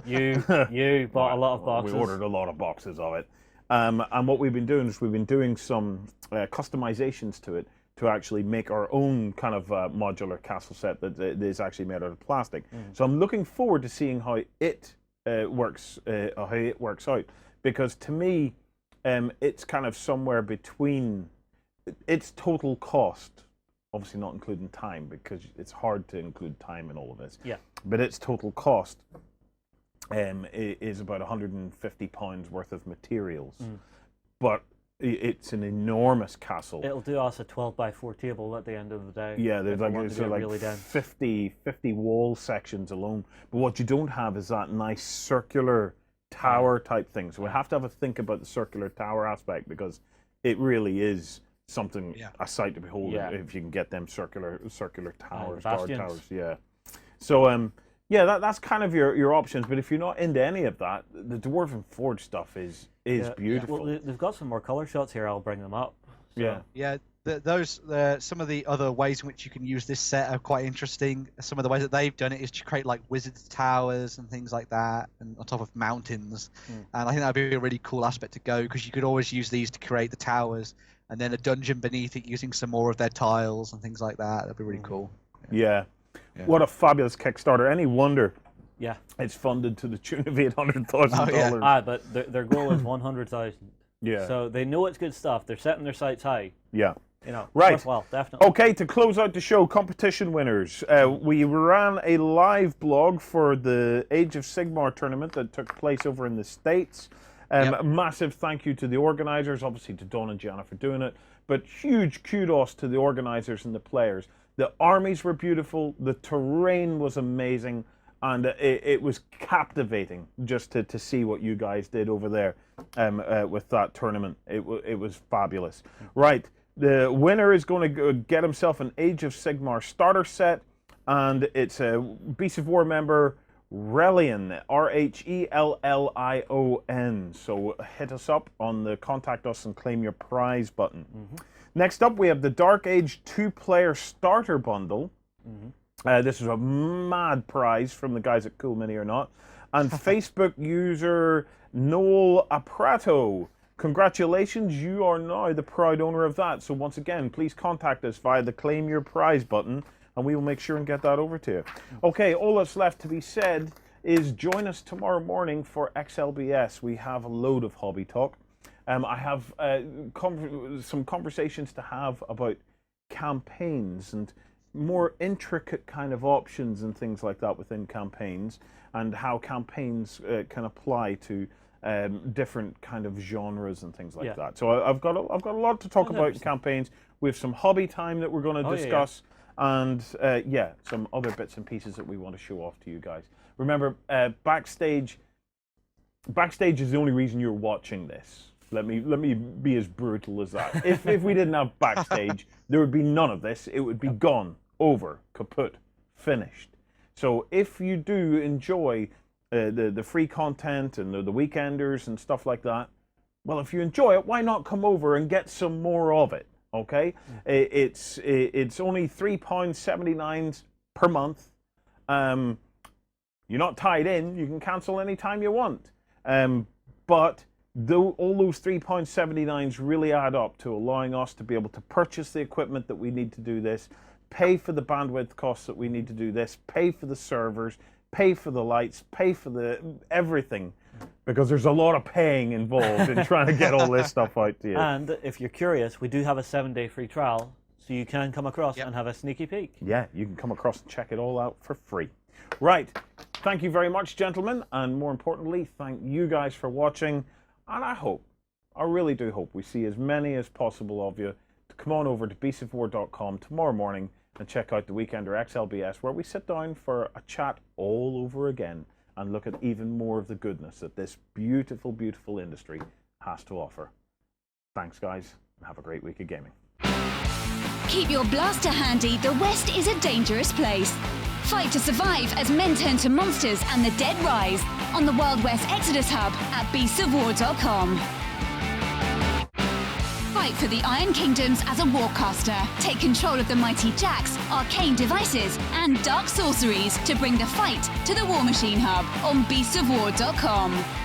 You bought a lot of boxes. We ordered a lot of boxes of it. And what we've been doing is we've been doing some customizations to it to actually make our own kind of modular castle set that is actually made out of plastic. So I'm looking forward to seeing how it works out, because to me, it's kind of somewhere between its total cost, obviously not including time, because it's hard to include time in all of this. Yeah. But its total cost is about £150 worth of materials. But it's an enormous castle. It'll do us a 12x4 table at the end of the day. Yeah, there's like, really 50 wall sections alone. But what you don't have is that nice circular tower type thing. So we have to have a think about the circular tower aspect, because it really is something, a sight to behold if you can get them circular towers, guard towers. Yeah. So that's kind of your options. But if you're not into any of that, the Dwarven Forge stuff is beautiful. Well, they've got some more color shots here. I'll bring them up. So. Yeah. Those some of the other ways in which you can use this set are quite interesting. Some of the ways that they've done it is to create like wizards towers and things like that, and on top of mountains. And I think that'd be a really cool aspect to go, because you could always use these to create the towers, and then a dungeon beneath it using some more of their tiles and things like that. That'd be really cool. Yeah. What a fabulous Kickstarter. Any wonder it's funded to the tune of $800,000. But their goal is 100,000. Yeah. So they know it's good stuff. They're setting their sights high. Yeah. You know, right. Worthwhile, definitely. Okay, to close out the show, competition winners. We ran a live blog for the Age of Sigmar tournament that took place over in the States. Massive thank you to the organizers, obviously to Dawn and Gianna for doing it, but huge kudos to the organizers and the players. The armies were beautiful, the terrain was amazing, and it was captivating just to see what you guys did over there with that tournament. It was fabulous. Right, the winner is going to get himself an Age of Sigmar starter set, and it's a Beast of War member, Relion, Rhellion. So hit us up on the Contact Us and Claim Your Prize button. Next up, we have the Dark Age 2-player starter bundle. This is a mad prize from the guys at Cool Mini or Not. And Facebook user Noel Aprato. Congratulations, you are now the proud owner of that. So once again, please contact us via the Claim Your Prize button, and we will make sure and get that over to you. Okay, all that's left to be said is join us tomorrow morning for XLBS. We have a load of hobby talk. I have some conversations to have about campaigns and more intricate kind of options and things like that within campaigns, and how campaigns can apply to different kind of genres and things like that. So I've got a lot to talk about in campaigns. We have some hobby time that we're going to discuss, and some other bits and pieces that we want to show off to you guys. Remember, backstage is the only reason you're watching this. Let me be as brutal as that. If we didn't have backstage, there would be none of this. It would be gone, over, kaput, finished. So if you do enjoy the free content and the weekenders and stuff like that, well, if you enjoy it, why not come over and get some more of it? Okay, it's only £3.79 per month. You're not tied in. You can cancel anytime you want. But all those £3.79s really add up to allowing us to be able to purchase the equipment that we need to do this, pay for the bandwidth costs that we need to do this, pay for the servers, pay for the lights, pay for the everything, because there's a lot of paying involved in trying to get all this stuff out to you. And if you're curious, we do have a 7-day free trial, so you can come across and have a sneaky peek. Yeah, you can come across and check it all out for free. Right, thank you very much, gentlemen, and more importantly, thank you guys for watching, and I really do hope we see as many as possible of you to come on over to beastsofwar.com tomorrow morning and check out the Weekender XLBS, where we sit down for a chat all over again and look at even more of the goodness that this beautiful, beautiful industry has to offer. Thanks, guys, and have a great week of gaming. Keep your blaster handy, the West is a dangerous place. Fight to survive as men turn to monsters and the dead rise on the Wild West Exodus Hub at beastsofwar.com. Fight for the Iron Kingdoms as a warcaster. Take control of the mighty jacks, arcane devices, and dark sorceries to bring the fight to the War Machine Hub on beastsofwar.com.